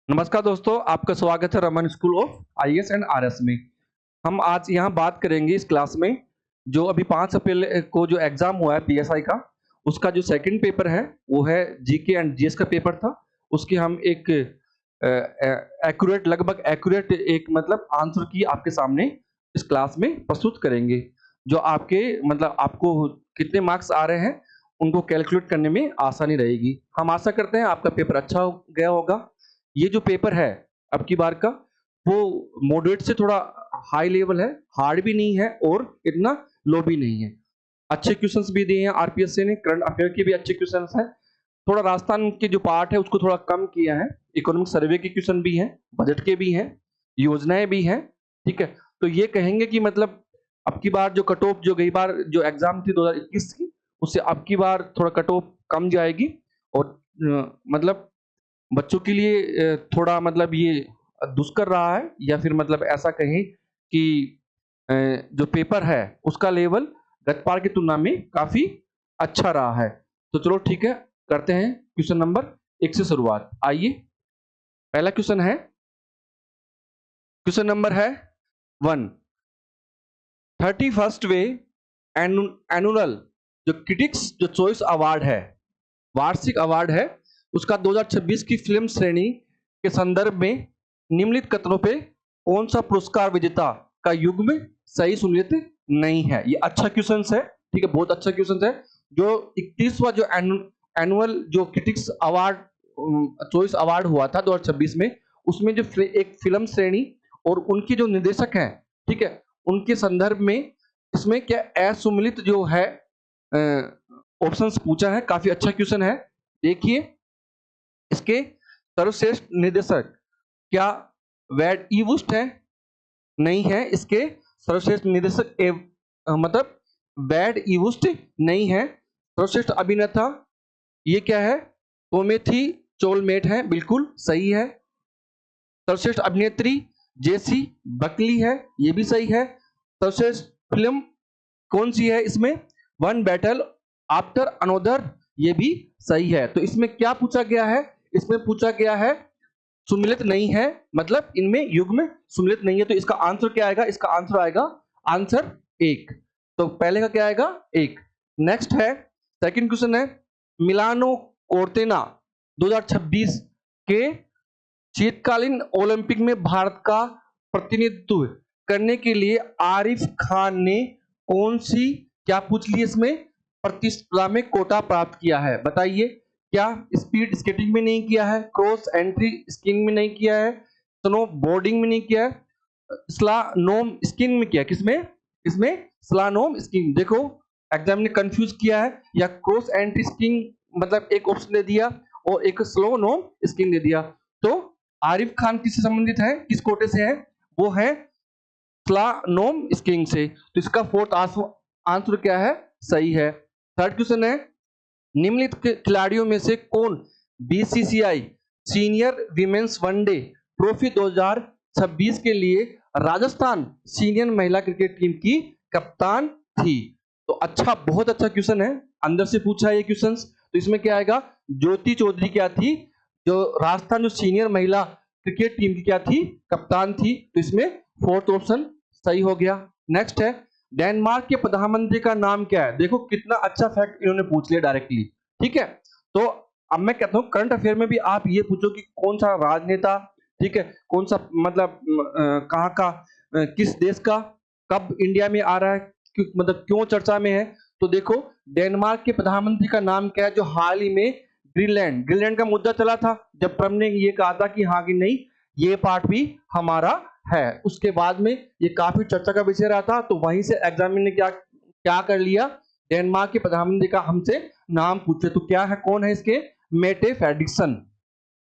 नमस्कार दोस्तों, आपका स्वागत है Raman school of IAS and RS में। हम आज यहाँ बात करेंगे इस क्लास में जो अभी 5 अप्रैल को जो एग्जाम हुआ है पीएसआई का, उसका जो सेकंड पेपर है वो है जीके एंड जीएस का पेपर था। उसके हम एक लगभग एक्यूरेट एक मतलब आंसर की आपके सामने इस क्लास में प्रस्तुत करेंगे। जो आपके मतलब आपको कितने मार्क्स आ रहे हैं उनको कैलकुलेट करने में आसानी रहेगी। हम आशा करते हैं आपका पेपर अच्छा गया होगा। ये जो पेपर है अब की बार का वो मॉडरेट से थोड़ा हाई लेवल है, हार्ड भी नहीं है और इतना लो भी नहीं है। अच्छे क्वेश्चंस भी दिए हैं आरपीएससी ने, करंट अफेयर के भी अच्छे क्वेश्चंस हैं। थोड़ा राजस्थान के जो पार्ट है उसको थोड़ा कम किया है। इकोनॉमिक सर्वे के क्वेश्चन भी हैं, बजट के भी हैं, योजनाएं भी हैं। ठीक है, तो ये कहेंगे कि मतलब अब की बार जो कट ऑफ जो गई बार जो एग्जाम थी 2021 की, उससे अब की बार थोड़ा कट ऑफ कम जाएगी और मतलब बच्चों के लिए थोड़ा मतलब ये दुष्कर रहा है या फिर मतलब ऐसा कहें कि जो पेपर है उसका लेवल गत बार की तुलना में काफी अच्छा रहा है। तो चलो ठीक है, करते हैं क्वेश्चन नंबर 1 से शुरुआत। आइए, पहला क्वेश्चन है, क्वेश्चन नंबर है 1। 31st वे एनुअल जो क्रिटिक्स जो चॉइस अवार्ड है, वार्षिक अवार्ड है, उसका 2026 की फिल्म श्रेणी के संदर्भ में निम्नलिखित कथनों पे कौन सा पुरस्कार विजेता का युग्म सही सुनिश्चित नहीं है। ये अच्छा क्वेश्चन है, ठीक है, बहुत अच्छा क्वेश्चन है। जो 31वां जो एनुअल जो क्रिटिक्स अवार्ड चॉइस अवार्ड हुआ था 2026 में, उसमें जो एक फिल्म श्रेणी और उनके जो निर्देशक हैं, ठीक है, उनके संदर्भ में इसमें क्या असुमिलित जो है ऑप्शंस पूछा है। काफी अच्छा क्वेश्चन है। देखिए, इसके सर्वश्रेष्ठ निर्देशक क्या वेड ईवुस्ट है? नहीं है। इसके सर्वश्रेष्ठ निर्देशक मतलब वेड ईवुस्ट नहीं है। सर्वश्रेष्ठ अभिनेता ये क्या है? टोमेथी चोलमेट है, बिल्कुल सही है। सर्वश्रेष्ठ अभिनेत्री जेसी बकली है, ये भी सही है। सर्वश्रेष्ठ फिल्म कौन सी है इसमें? वन बैटल आफ्टर अनोदर, ये भी सही है। तो इसमें क्या पूछा गया है? इसमें पूछा गया है सुमिलित नहीं है, मतलब इनमें युग्म सुमिलित नहीं है। तो इसका आंसर क्या आएगा? इसका आंसर आएगा आंसर 1। तो पहले का क्या आएगा? 1। नेक्स्ट है, सेकंड क्वेश्चन है, मिलानो कोर्टेना 2026 के शीतकालीन ओलंपिक में भारत का प्रतिनिधित्व करने के लिए आरिफ खान ने कौन सी क्या पूछ ली इसमें प्रतिस्पर्धा में कोटा प्राप्त किया है? बताइए, क्या स्पीड स्केटिंग में नहीं किया है, क्रॉस एंट्री स्कीइंग में नहीं किया है, स्नो बोर्डिंग में नहीं किया है, स्लालोम स्कीइंग में किया? किसमें? इसमें स्लालोम स्कीइंग। देखो, एग्जाम ने कंफ्यूज किया है, या क्रॉस एंट्री स्कीइंग मतलब एक ऑप्शन दे दिया और एक स्लो नोम स्कीइंग दे दिया। तो आरिफ खान किससे संबंधित है, किस कोटे से है? वो है स्लालोम स्कीइंग से। तो इसका फोर्थ आंसर क्या है? सही है। थर्ड क्वेश्चन है, निम्नलिखित खिलाड़ियों में से कौन BCCI senior women's one day trophy 2026 के लिए राजस्थान सीनियर महिला क्रिकेट टीम की कप्तान थी? तो अच्छा, बहुत अच्छा क्वेश्चन है, अंदर से पूछा है ये क्वेश्चन। तो इसमें क्या आएगा? ज्योति चौधरी क्या थी? जो राजस्थान जो सीनियर महिला क्रिकेट टीम की क्या थी? कप्तान थी। तो इसमें फोर्थ ऑप्शन सही हो गया। नेक्स्ट है, डेनमार्क के प्रधानमंत्री का नाम क्या है? देखो कितना अच्छा फैक्ट इन्होंने पूछ लिया डायरेक्टली, ठीक है। तो अब मैं कहता हूँ करंट अफेयर में भी आप ये पूछो कि कौन सा राजनेता, ठीक है, कौन सा मतलब कहाँ का किस देश का कब इंडिया में आ रहा है, मतलब क्यों चर्चा में है। तो देखो, डेनमार्क के प्रधानमंत्री का नाम क्या है जो हाल ही में ग्रीनलैंड का मुद्दा चला था, जब ट्रम्प ने ये कहा था कि हाँ कि नहीं ये पार्ट भी हमारा है, उसके बाद में ये काफी चर्चा का विषय रहा था। तो वहीं से एग्जामिनर ने क्या क्या कर लिया, डेनमार्क के प्रधानमंत्री का हमसे नाम पूछे। तो क्या है, कौन है इसके? मेटे फेड्रिक्सन।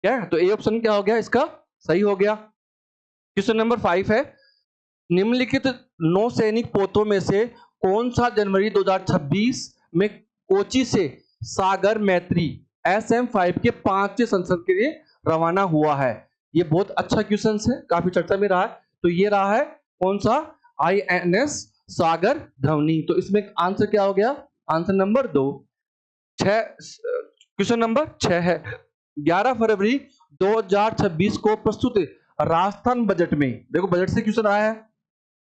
क्या है? तो ए ऑप्शन क्या हो गया इसका? सही हो गया। क्वेश्चन नंबर 5 है, निम्नलिखित नौसैनिक पोतों में से कौन सा जनवरी 2026 में कोची से सागर मैत्री SM-5 के 5वें संस्करण के लिए रवाना हुआ है? ये बहुत अच्छा क्वेश्चन है, काफी चर्चा में रहा है। तो ये रहा है कौन सा? INS सागर धवनी। तो इसमें आंसर क्या हो गया? Answer number 2। क्वेश्चन नंबर 6 है, 11 फरवरी 2024 को प्रस्तुत राजस्थान बजट में, देखो बजट से क्वेश्चन आया है,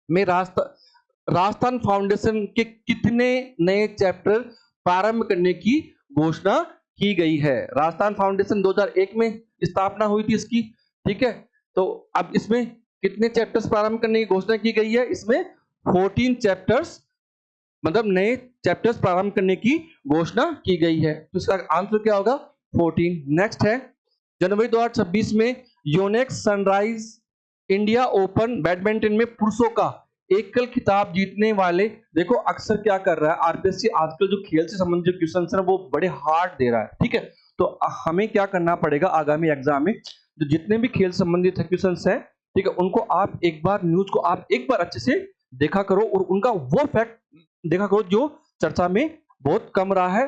में राजस्थान फाउंडेशन के कितने नए चैप्टर प्रारंभ करने की घोषणा की गई है। राजस्थान फाउंडेशन 2001 में स्थापना हुई थी इसकी, ठीक है। तो अब इसमें कितने चैप्टर्स प्रारंभ करने की घोषणा की गई है, इसमें 14 चैप्टर्स, मतलब नए चैप्टर्स प्रारंभ करने की घोषणा की गई है। तो इसका आंसर क्या होगा, 14। नेक्स्ट है, जनवरी 2026 में Yonex sunrise India open badminton में पुरुषों का एकल खिताब जीतने वाले, देखो अक्सर क्या कर रहा है आरपीएससी आजकल जो खेल से संबंधित क्वेश्चन है वो बड़े हार्ड दे रहा है, ठीक है। तो हमें क्या करना पड़ेगा आगामी एग्जाम में, जो जितने भी खेल संबंधित क्वेश्चन है, ठीक है, उनको आप एक बार न्यूज को आप एक बार अच्छे से देखा करो और उनका वो फैक्ट देखा करो जो चर्चा में बहुत कम रहा है,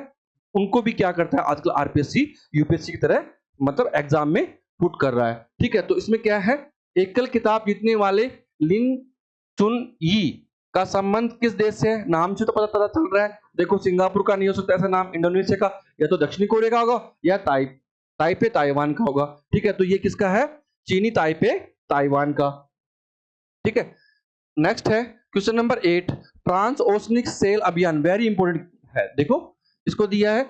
उनको भी क्या करता है आजकल आरपीएससी यूपीएससी की तरह मतलब एग्जाम में पुट कर रहा है, ठीक है। तो इसमें क्या है, एकल खिताब जीतने वाले लिन चुन यी का संबंध किस देश से है, नाम से तो पता चल रहा है, देखो सिंगापुर का नहीं हो सकता ऐसा नाम, इंडोनेशिया का या तो दक्षिणी कोरिया का होगा या ताइपे ताइवान का होगा, ठीक है। तो ये किसका है, चीनी ताइपे ताइवान का, ठीक है। नेक्स्ट है question number 8, trans oceanic sail अभियान, वेरी इंपॉर्टेंट है, देखो इसको दिया है,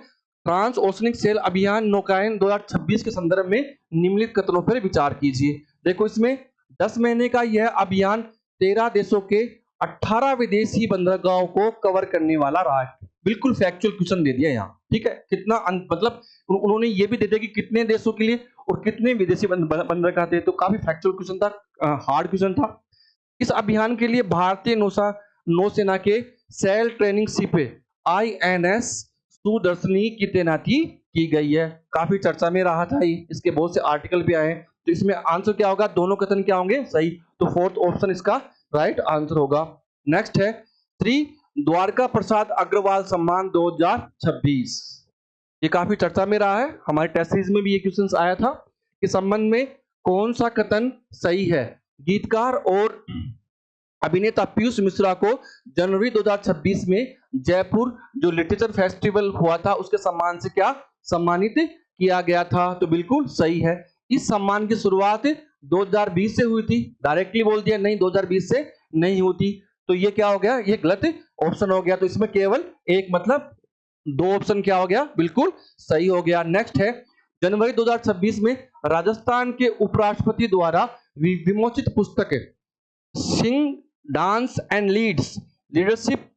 ट्रांस ओशनिक सेल अभियान नौकायन 2026 के संदर्भ में निम्नलिखित कथनों पर विचार कीजिए। देखो इसमें 10 महीने का यह अभियान 13 देशों के 18 विदेशी बंदरगाहों को कवर करने वाला रहा है। बिल्कुल फैक्चुअल क्वेश्चन दे दिया यहाँ, ठीक है। कितना मतलब उन्होंने ये भी दे दिया कि कितने देशों के लिए और कितने विदेशी बंदरगाह थे, तो काफी फैक्चुअल क्वेश्चन था, हार्ड क्वेश्चन था। इस अभियान के लिए भारतीय नौसेना के cell training ship INS Sudarshani की तैनाती की गई है, काफी चर्चा में रहा था, इसके बहुत से आर्टिकल भी आए। तो इसमें आंसर क्या होगा, दोनों कथन क्या होंगे, सही, तो फोर्थ ऑप्शन इसका राइट आंसर होगा। नेक्स्ट है 3 द्वारका प्रसाद अग्रवाल सम्मान 2026, ये काफी चर्चा में रहा है, हमारे टेस्ट सीरीज में भी ये क्वेश्चन आया था कि संबंध में कौन सा कथन सही है। गीतकार और अभिनेता पीयूष मिश्रा को जनवरी 2026 में जयपुर जो लिटरेचर फेस्टिवल हुआ था उसके सम्मान से क्या सम्मानित किया गया था, तो बिल्कुल सही है। इस सम्मान की शुरुआत 2020 से हुई थी, डायरेक्टली बोल दिया नहीं 2020 से नहीं होती, तो ये क्या हो गया, ये गलत ऑप्शन हो गया। तो इसमें केवल एक मतलब 2 ऑप्शन क्या हो गया, बिल्कुल सही हो गया। नेक्स्ट है जनवरी 2026 में राजस्थान के उपराष्ट्रपति द्वारा विमोचित पुस्तक sing dance and leadership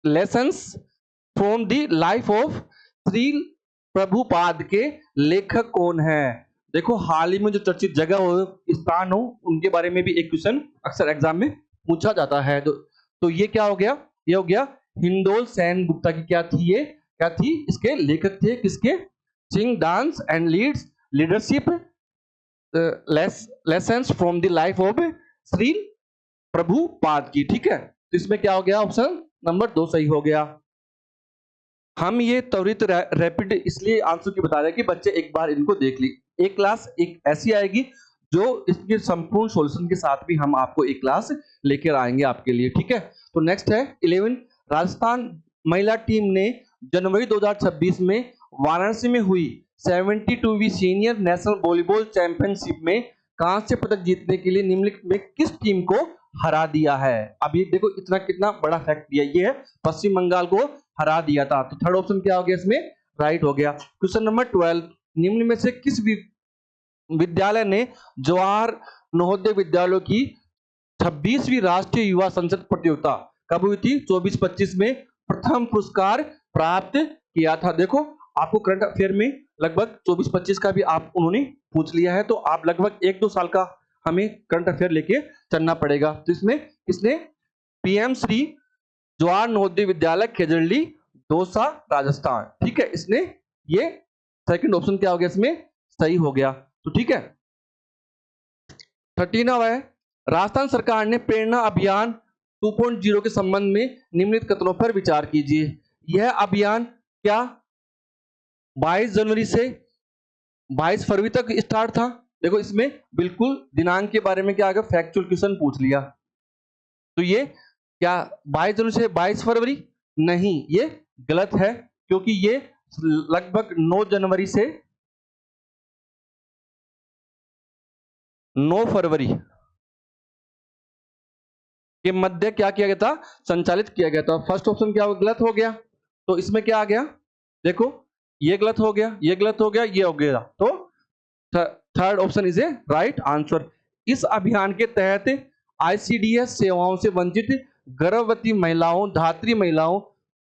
lessons from the life of Shri Prabhupada के लेखक कौन है। देखो हाल ही में जो चर्चित जगह हो स्थान हो उनके बारे में भी एक क्वेश्चन अक्सर एग्जाम में पूछा जाता है। तो ये क्या हो गया, ये हो गया हिंदोल सेन गुप्ता की क्या थी, ये क्या थी, इसके लेखक थे किसके, sing dance and leadership lessons from the life of Shri Prabhupada की, ठीक है। तो इसमें क्या हो गया, ऑप्शन नंबर 2 सही हो गया। हम ये त्वरित रैपिड इसलिए आंसर की बता रहे हैं कि बच्चे एक बार इनको देख ली, एक क्लास एक ऐसी आएगी जो इसके संपूर्ण सॉल्यूशन के साथ भी हम आपको एक क्लास लेकर आएंगे आपके लिए, ठीक है। तो नेक्स्ट है 11, राजस्थान महिला टीम ने जनवरी 2026 में वाराणसी में हुई 72वीं सीनियर नेशनल वॉलीबॉल चैंपियनशिप में कांस्य पदक जीतने के लिए निम्नलिखित में किस टीम को हरा दिया है। अब ये देखो इतना कितना बड़ा फैक्ट दिया, ये है पश्चिम बंगाल को हरा दिया था। तो थर्ड ऑप्शन क्या हो गया इसमें, राइट हो गया। क्वेश्चन नंबर 12, निम्न में से किस विद्यालय ने जवाहर नवोदय विद्यालयों की 26वीं राष्ट्रीय युवा संसद प्रतियोगिता कब हुई थी, 24-25 में प्रथम पुरस्कार प्राप्त किया था। देखो आपको करंट अफेयर में लगभग 24-25 का भी आप उन्होंने पूछ लिया है, तो आप लगभग 1-2 साल का हमें करंट अफेयर लेके चलना पड़ेगा। तो इसमें किसने, PM श्री जवाहर नवोदय विद्यालय खेजड़ली दौसा राजस्थान, ठीक है, इसने ये सेकंड ऑप्शन क्या हो गया इसमें सही हो गया। तो ठीक है 13वां है, राजस्थान सरकार ने प्रेरणा अभियान 2.0 के संबंध में निम्नलिखित कथनों पर विचार कीजिए। यह अभियान क्या 22 जनवरी से 22 फरवरी तक स्टार्ट था। देखो इसमें बिल्कुल दिनांक के बारे में क्या आ गया, फैक्चुअल क्वेश्चन पूछ लिया। तो ये क्या 22 जनवरी से 22 फरवरी, नहीं ये गलत है, क्योंकि ये लगभग 9 जनवरी से 9 फरवरी के मध्य क्या किया गया था, संचालित किया गया था। फर्स्ट ऑप्शन क्या गलत हो गया, तो इसमें क्या आ गया, देखो ये गलत हो गया, ये गलत हो गया, ये हो गया, तो third option is a right answer. इस अभियान के तहत आईसीडीएस सेवाओं से वंचित गर्भवती महिलाओं, धात्री महिलाओं,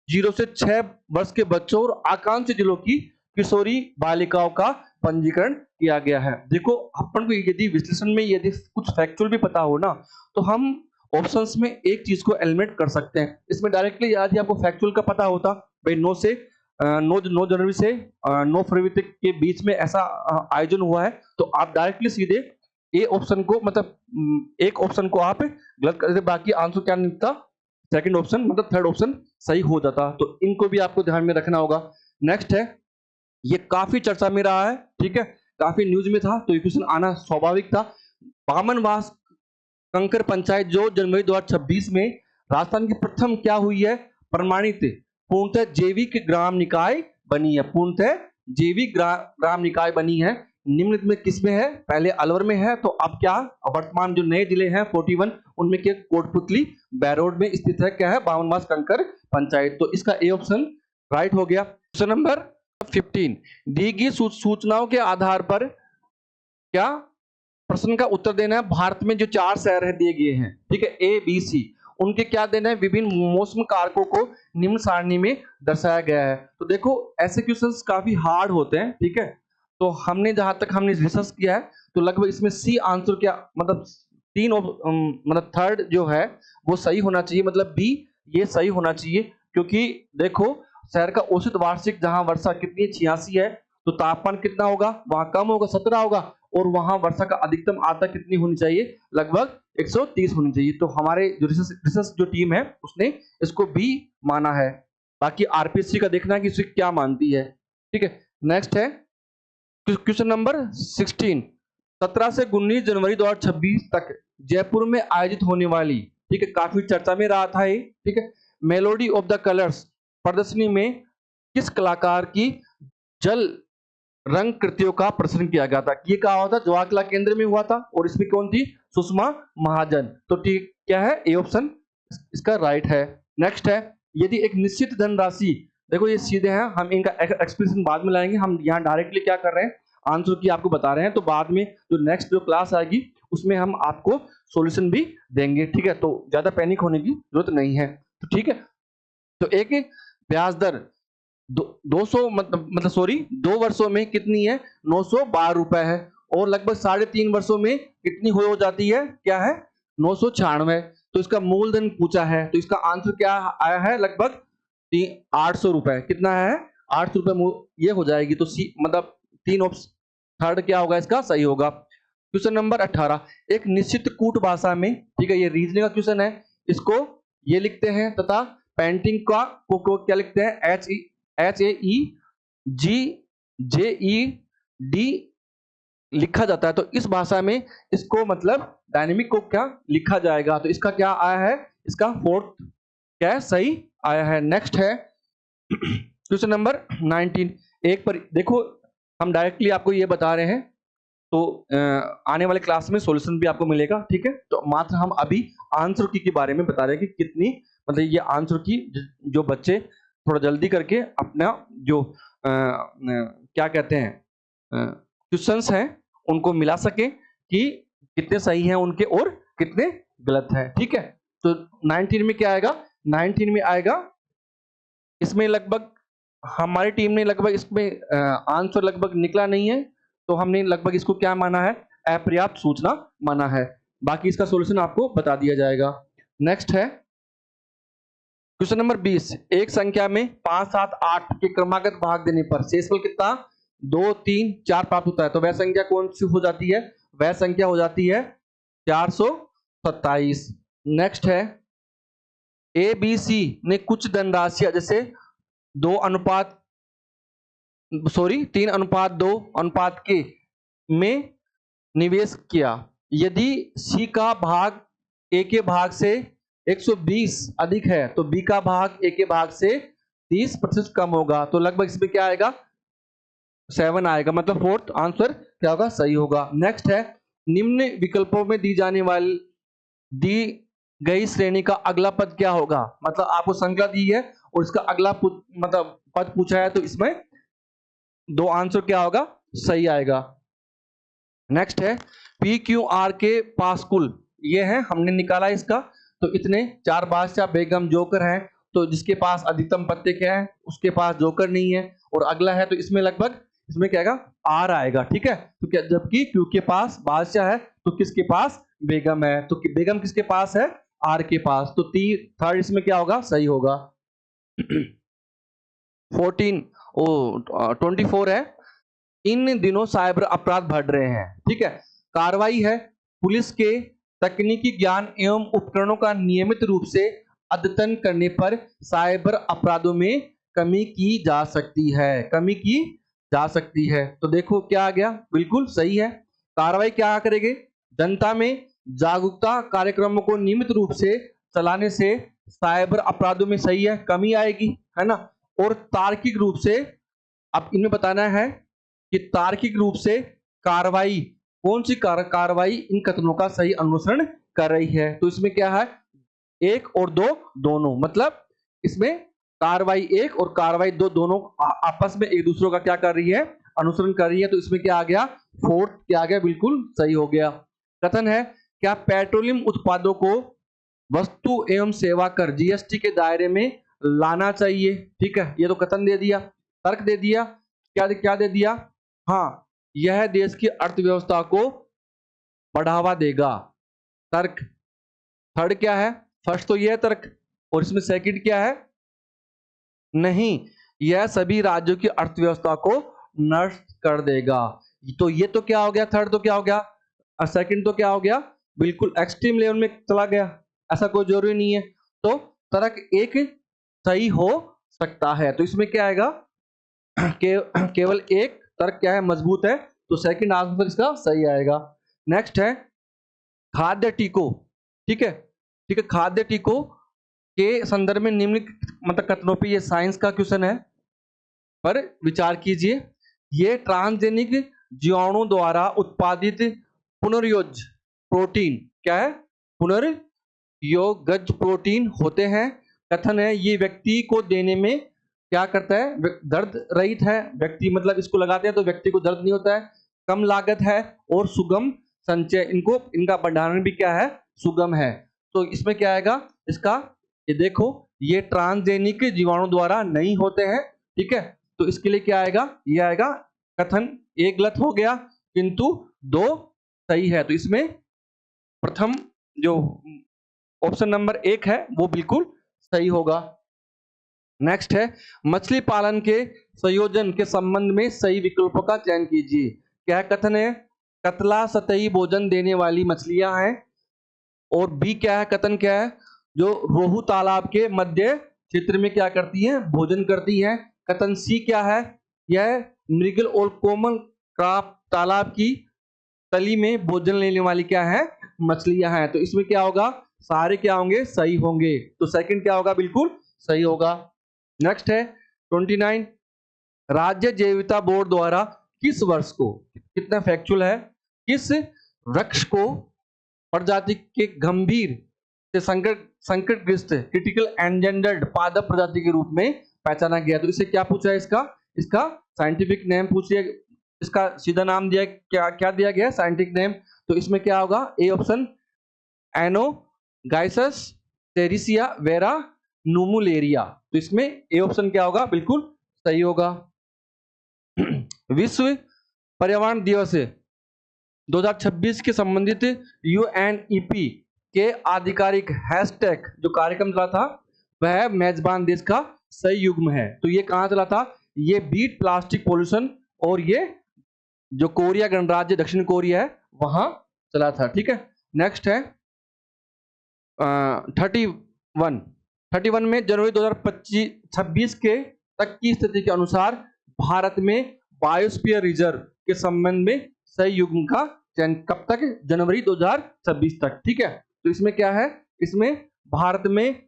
0 से 6 वर्ष के बच्चों और आकांक्षी जिलों की किशोरी बालिकाओं का पंजीकरण किया गया है। देखो अपन को यदि विश्लेषण में यदि कुछ फैक्चुअल भी पता हो ना, तो हम ऑप्शंस में एक चीज को एलिमिनेट कर सकते हैं। इसमें डायरेक्टली यदि आपको फैक्चुअल का पता होता, भाई 9 जनवरी से 9 फरवरी तक के बीच में ऐसा आयोजन हुआ है, तो आप डायरेक्टली सीधे ए ऑप्शन को, मतलब एक ऑप्शन को आप गलत कर देते, बाकी आंसर क्या निकलता, सेकंड ऑप्शन मतलब थर्ड ऑप्शन सही हो जाता। तो इनको भी आपको ध्यान में रखना होगा। नेक्स्ट है, ये काफी चर्चा में रहा है, ठीक है, काफी न्यूज में था, तो ये क्वेश्चन आना स्वाभाविक था। बामनवास कंकर पंचायत जो जनवरी 2026 में राजस्थान की प्रथम क्या हुई है, प्रमाणित पूर्णतः जैविक ग्राम निकाय बनी है, पूर्णतः जैविक ग्राम निकाय बनी है। निम्नलिखित में किसमें है, पहले अलवर में है, तो अब क्या वर्तमान जो नए जिले हैं 41 उनमें क्या कोटपुतली बैरोड में स्थित है, क्या है, बामनवास कंकर पंचायत। तो इसका ए ऑप्शन राइट हो गया। क्वेश्चन नंबर 15, दी गई सूचनाओं के आधार पर क्या प्रश्न का उत्तर देना है। भारत में जो 4 शहर है दिए गए हैं, ठीक है, ए बी सी, उनके क्या देना है, विभिन्न मौसम कारकों को निम्न सारणी में दर्शाया गया है। तो देखो ऐसे क्वेश्चंस काफी हार्ड होते हैं, ठीक है, तो हमने जहां तक हमने रिसर्च किया है, तो लगभग इसमें सी आंसर क्या, मतलब मतलब थर्ड जो है वो सही होना चाहिए, मतलब बी ये सही होना चाहिए। क्योंकि देखो शहर का औसत वार्षिक जहां वर्षा कितनी 86 है, तो तापमान कितना होगा, वहां कम होगा 17 होगा, और वहां वर्षा का अधिकतम आर्द्रता कितनी होनी चाहिए, लगभग 130 होनी चाहिए। तो हमारे जो रिसर्च जो टीम है उसने इसको भी माना है, बाकी आरपीएससी का देखना है कि इसे क्या मानती है, ठीक है। नेक्स्ट है क्वेश्चन नंबर 16, 17 से 19 जनवरी 2026 तक जयपुर में आयोजित होने वाली, ठीक है, काफी चर्चा में रहा था ये, ठीक है, मेलोडी ऑफ द कलर्स प्रदर्शनी में किस कलाकार की जल रंग कृतियों का प्रदर्शन किया गया था। ये कहा हुआ था, जवाहर कला केंद्र में हुआ था, और इसमें कौन थी, सुषमा महाजन। तो ठीक क्या है, ए ऑप्शन इसका राइट है। नेक्स्ट है, यदि एक निश्चित धनराशि, देखो ये सीधे हैं, हम इनका एक्सप्रेशन बाद में लाएंगे, हम यहाँ डायरेक्टली क्या कर रहे हैं, आंसर की आपको बता रहे हैं, तो बाद में जो नेक्स्ट जो क्लास आएगी उसमें हम आपको सॉल्यूशन भी देंगे, ठीक है, तो ज्यादा पैनिक होने की जरूरत नहीं है, तो ठीक है। तो एक ब्याज दर 200 मतलब सॉरी 2 वर्षों में कितनी है, 912 रुपए है, और लगभग 3.5 वर्षों में कितनी हो जाती है, क्या है, 996। तो इसका मूलधन पूछा है, तो इसका आंसर क्या आया है, लगभग 800 रुपए, कितना है, 800 रुपए ये हो जाएगी। तो सी मतलब 3 ऑप्शन थर्ड क्या होगा इसका सही होगा। क्वेश्चन नंबर 18, एक निश्चित कूट भाषा में, ठीक है, ये रीजनिंग का क्वेश्चन है, इसको ये लिखते हैं तथा पेंटिंग का को क्या लिखते हैं, HAEGJED लिखा जाता है। तो इस भाषा में इसको मतलब डायनेमिक को क्या लिखा जाएगा, तो इसका क्या आया है, इसका फोर्थ क्या है, सही आया है। नेक्स्ट है क्वेश्चन नंबर 19, एक पर देखो हम डायरेक्टली आपको ये बता रहे हैं, तो आने वाले क्लास में सॉल्यूशन भी आपको मिलेगा, ठीक है। तो मात्र हम अभी आंसर की के बारे में बता रहे हैं कि कितनी, मतलब ये आंसर की जो बच्चे थोड़ा जल्दी करके अपना जो क्या कहते हैं क्वेश्चंस हैं उनको मिला सके कि कितने सही हैं उनके और कितने गलत हैं, ठीक है। तो 19 में क्या आएगा, 19 में आएगा, इसमें लगभग हमारी टीम ने लगभग इसमें आंसर लगभग निकला नहीं है, तो हमने लगभग इसको क्या माना है, अपर्याप्त सूचना माना है। बाकी इसका सॉल्यूशन आपको बता दिया जाएगा। नेक्स्ट है क्वेश्चन नंबर 20, एक संख्या में 5, 7, 8 के क्रमागत भाग देने पर शेषफल कितना 2, 3, 4 प्राप्त होता है। तो वह संख्या कौन सी हो जाती है, वह संख्या हो जाती है 427। नेक्स्ट है ABC ने कुछ धनराशि जैसे 3:2:K में निवेश किया, यदि C का भाग A के भाग से 120 अधिक है तो B का भाग A के भाग से 30% कम होगा। तो लगभग इसमें क्या आएगा, 7 आएगा, मतलब फोर्थ आंसर क्या होगा, सही होगा। नेक्स्ट है निम्न विकल्पों में दी गई श्रेणी का अगला पद क्या होगा। मतलब आपको संख्या दी है और इसका अगला मतलब पद पूछा है, तो इसमें दो आंसर क्या होगा, सही आएगा। नेक्स्ट है पी क्यू आर के पास कुल, ये है हमने निकाला इसका, तो इतने 4 बादशाह बेगम जोकर हैं, तो जिसके पास अधिकतम पत्ते क्या है, उसके पास जोकर नहीं है, और अगला है तो इसमें लगभग इसमें क्या आएगा, आर आएगा। ठीक है, तो क्या जबकि क्यू के पास बादशाह है तो किसके पास बेगम है, तो बेगम किसके पास है, आर के पास, तो थर्ड इसमें क्या होगा, सही होगा। 24 है, इन दिनों साइबर अपराध बढ़ रहे हैं। ठीक है, कार्रवाई है, पुलिस के तकनीकी ज्ञान एवं उपकरणों का नियमित रूप से अद्यतन करने पर साइबर अपराधों में कमी की जा सकती है, तो देखो क्या आ गया, बिल्कुल सही है। कार्रवाई क्या करेंगे, जनता में जागरूकता कार्यक्रमों को नियमित रूप से चलाने से साइबर अपराधों में सही है, कमी आएगी, है ना। और तार्किक रूप से, अब इनमें बताना है कि तार्किक रूप से कार्रवाई कौन सी कार्रवाई इन कथनों का सही अनुसरण कर रही है, तो इसमें क्या है, 1 और 2 दोनों, मतलब इसमें कार्रवाई 1 और कार्रवाई 2 दोनों आपस में एक दूसरे का क्या कर रही है, अनुसरण कर रही है, तो इसमें क्या आ गया, 4 क्या आ गया, बिल्कुल सही हो गया। कथन है, क्या पेट्रोलियम उत्पादों को वस्तु एवं सेवा कर जीएसटी के दायरे में लाना चाहिए। ठीक है, ये तो कथन दे दिया, तर्क दे दिया, क्या दे दिया, हाँ, यह देश की अर्थव्यवस्था को बढ़ावा देगा, तर्क। थर्ड क्या है, फर्स्ट तो यह तर्क, और इसमें सेकंड क्या है, नहीं, यह सभी राज्यों की अर्थव्यवस्था को नष्ट कर देगा, तो ये तो क्या हो गया, थर्ड तो क्या हो गया, और सेकंड तो क्या हो गया, बिल्कुल एक्सट्रीम लेवल में चला गया, ऐसा कोई जरूरी नहीं है, तो तर्क एक सही हो सकता है, तो इसमें क्या आएगा, केवल एक तर्क क्या है, मजबूत है, तो सेकंड आंसर इसका सही आएगा। नेक्स्ट है खाद्य टीकों। ठीक है, खाद्य टीकों के संदर्भ में निम्नलिखित मतलब कथनों पे, ये साइंस का क्वेश्चन है, पर विचार कीजिए। ये ट्रांसजेनिक जीवाणु द्वारा उत्पादित पुनर्योज प्रोटीन, क्या है, पुनर्योगज प्रोटीन होते हैं। कथन है, ये व्यक्ति को देने में क्या करता है, दर्द रहित है, व्यक्ति मतलब इसको लगाते हैं तो व्यक्ति को दर्द नहीं होता है, कम लागत है और सुगम संचय, इनका भंडारण भी क्या है, सुगम है, तो इसमें क्या आएगा इसका, ये देखो, ये ट्रांसजेनिक जीवाणु द्वारा नहीं होते हैं। ठीक है, तो इसके लिए क्या आएगा, ये आएगा, कथन एक गलत हो गया किंतु 2 सही है, तो इसमें प्रथम जो ऑप्शन नंबर 1 है वो बिल्कुल सही होगा। नेक्स्ट है मछली पालन के संयोजन के संबंध में सही विकल्पों का चयन कीजिए। क्या कथन है, कतला सतही भोजन देने वाली मछलियां हैं, और बी क्या है, कथन क्या है, जो रोहू तालाब के मध्य क्षेत्र में क्या करती है, भोजन करती है। कथन सी क्या है, यह मृगल और कोमल क्राप तालाब की तली में भोजन लेने वाली क्या है, मछलियां हैं, तो इसमें क्या होगा, सारे क्या होंगे, सही होंगे, तो सेकंड क्या होगा, बिल्कुल सही होगा। नेक्स्ट है 29, राज्य जैविकता बोर्ड द्वारा किस वर्ष को, कितना फैक्चुअल है, किस वृक्ष को प्रजाति के गंभीर से संकटग्रस्त क्रिटिकल एंडेंजर्ड पादप प्रजाति के रूप में पहचाना गया, तो इसे क्या पूछा है, इसका साइंटिफिक नेम पूछिए, इसका सीधा नाम दिया, क्या दिया गया साइंटिफिक नेम, तो इसमें क्या होगा, ए ऑप्शन एनोगाइसस टेरिसिया वेरा नुमुलेरिया, तो इसमें ए ऑप्शन क्या होगा, बिल्कुल सही होगा। विश्व पर्यावरण दिवस 2026 के संबंधित यूएनईपी के आधिकारिक हैशटैग जो कार्यक्रम चला था वह मेजबान देश का सही युग्म है, तो ये कहां चला था, ये बीट प्लास्टिक पोल्यूशन, और ये जो कोरिया गणराज्य दक्षिण कोरिया है वहां चला था। ठीक है, नेक्स्ट है 31 में जनवरी 2026 के तक की स्थिति के अनुसार भारत में बायोस्फीयर रिजर्व के संबंध में सही युग्म का चयन कब तक, जनवरी 2026 तक। ठीक है, तो इसमें क्या है, इसमें भारत में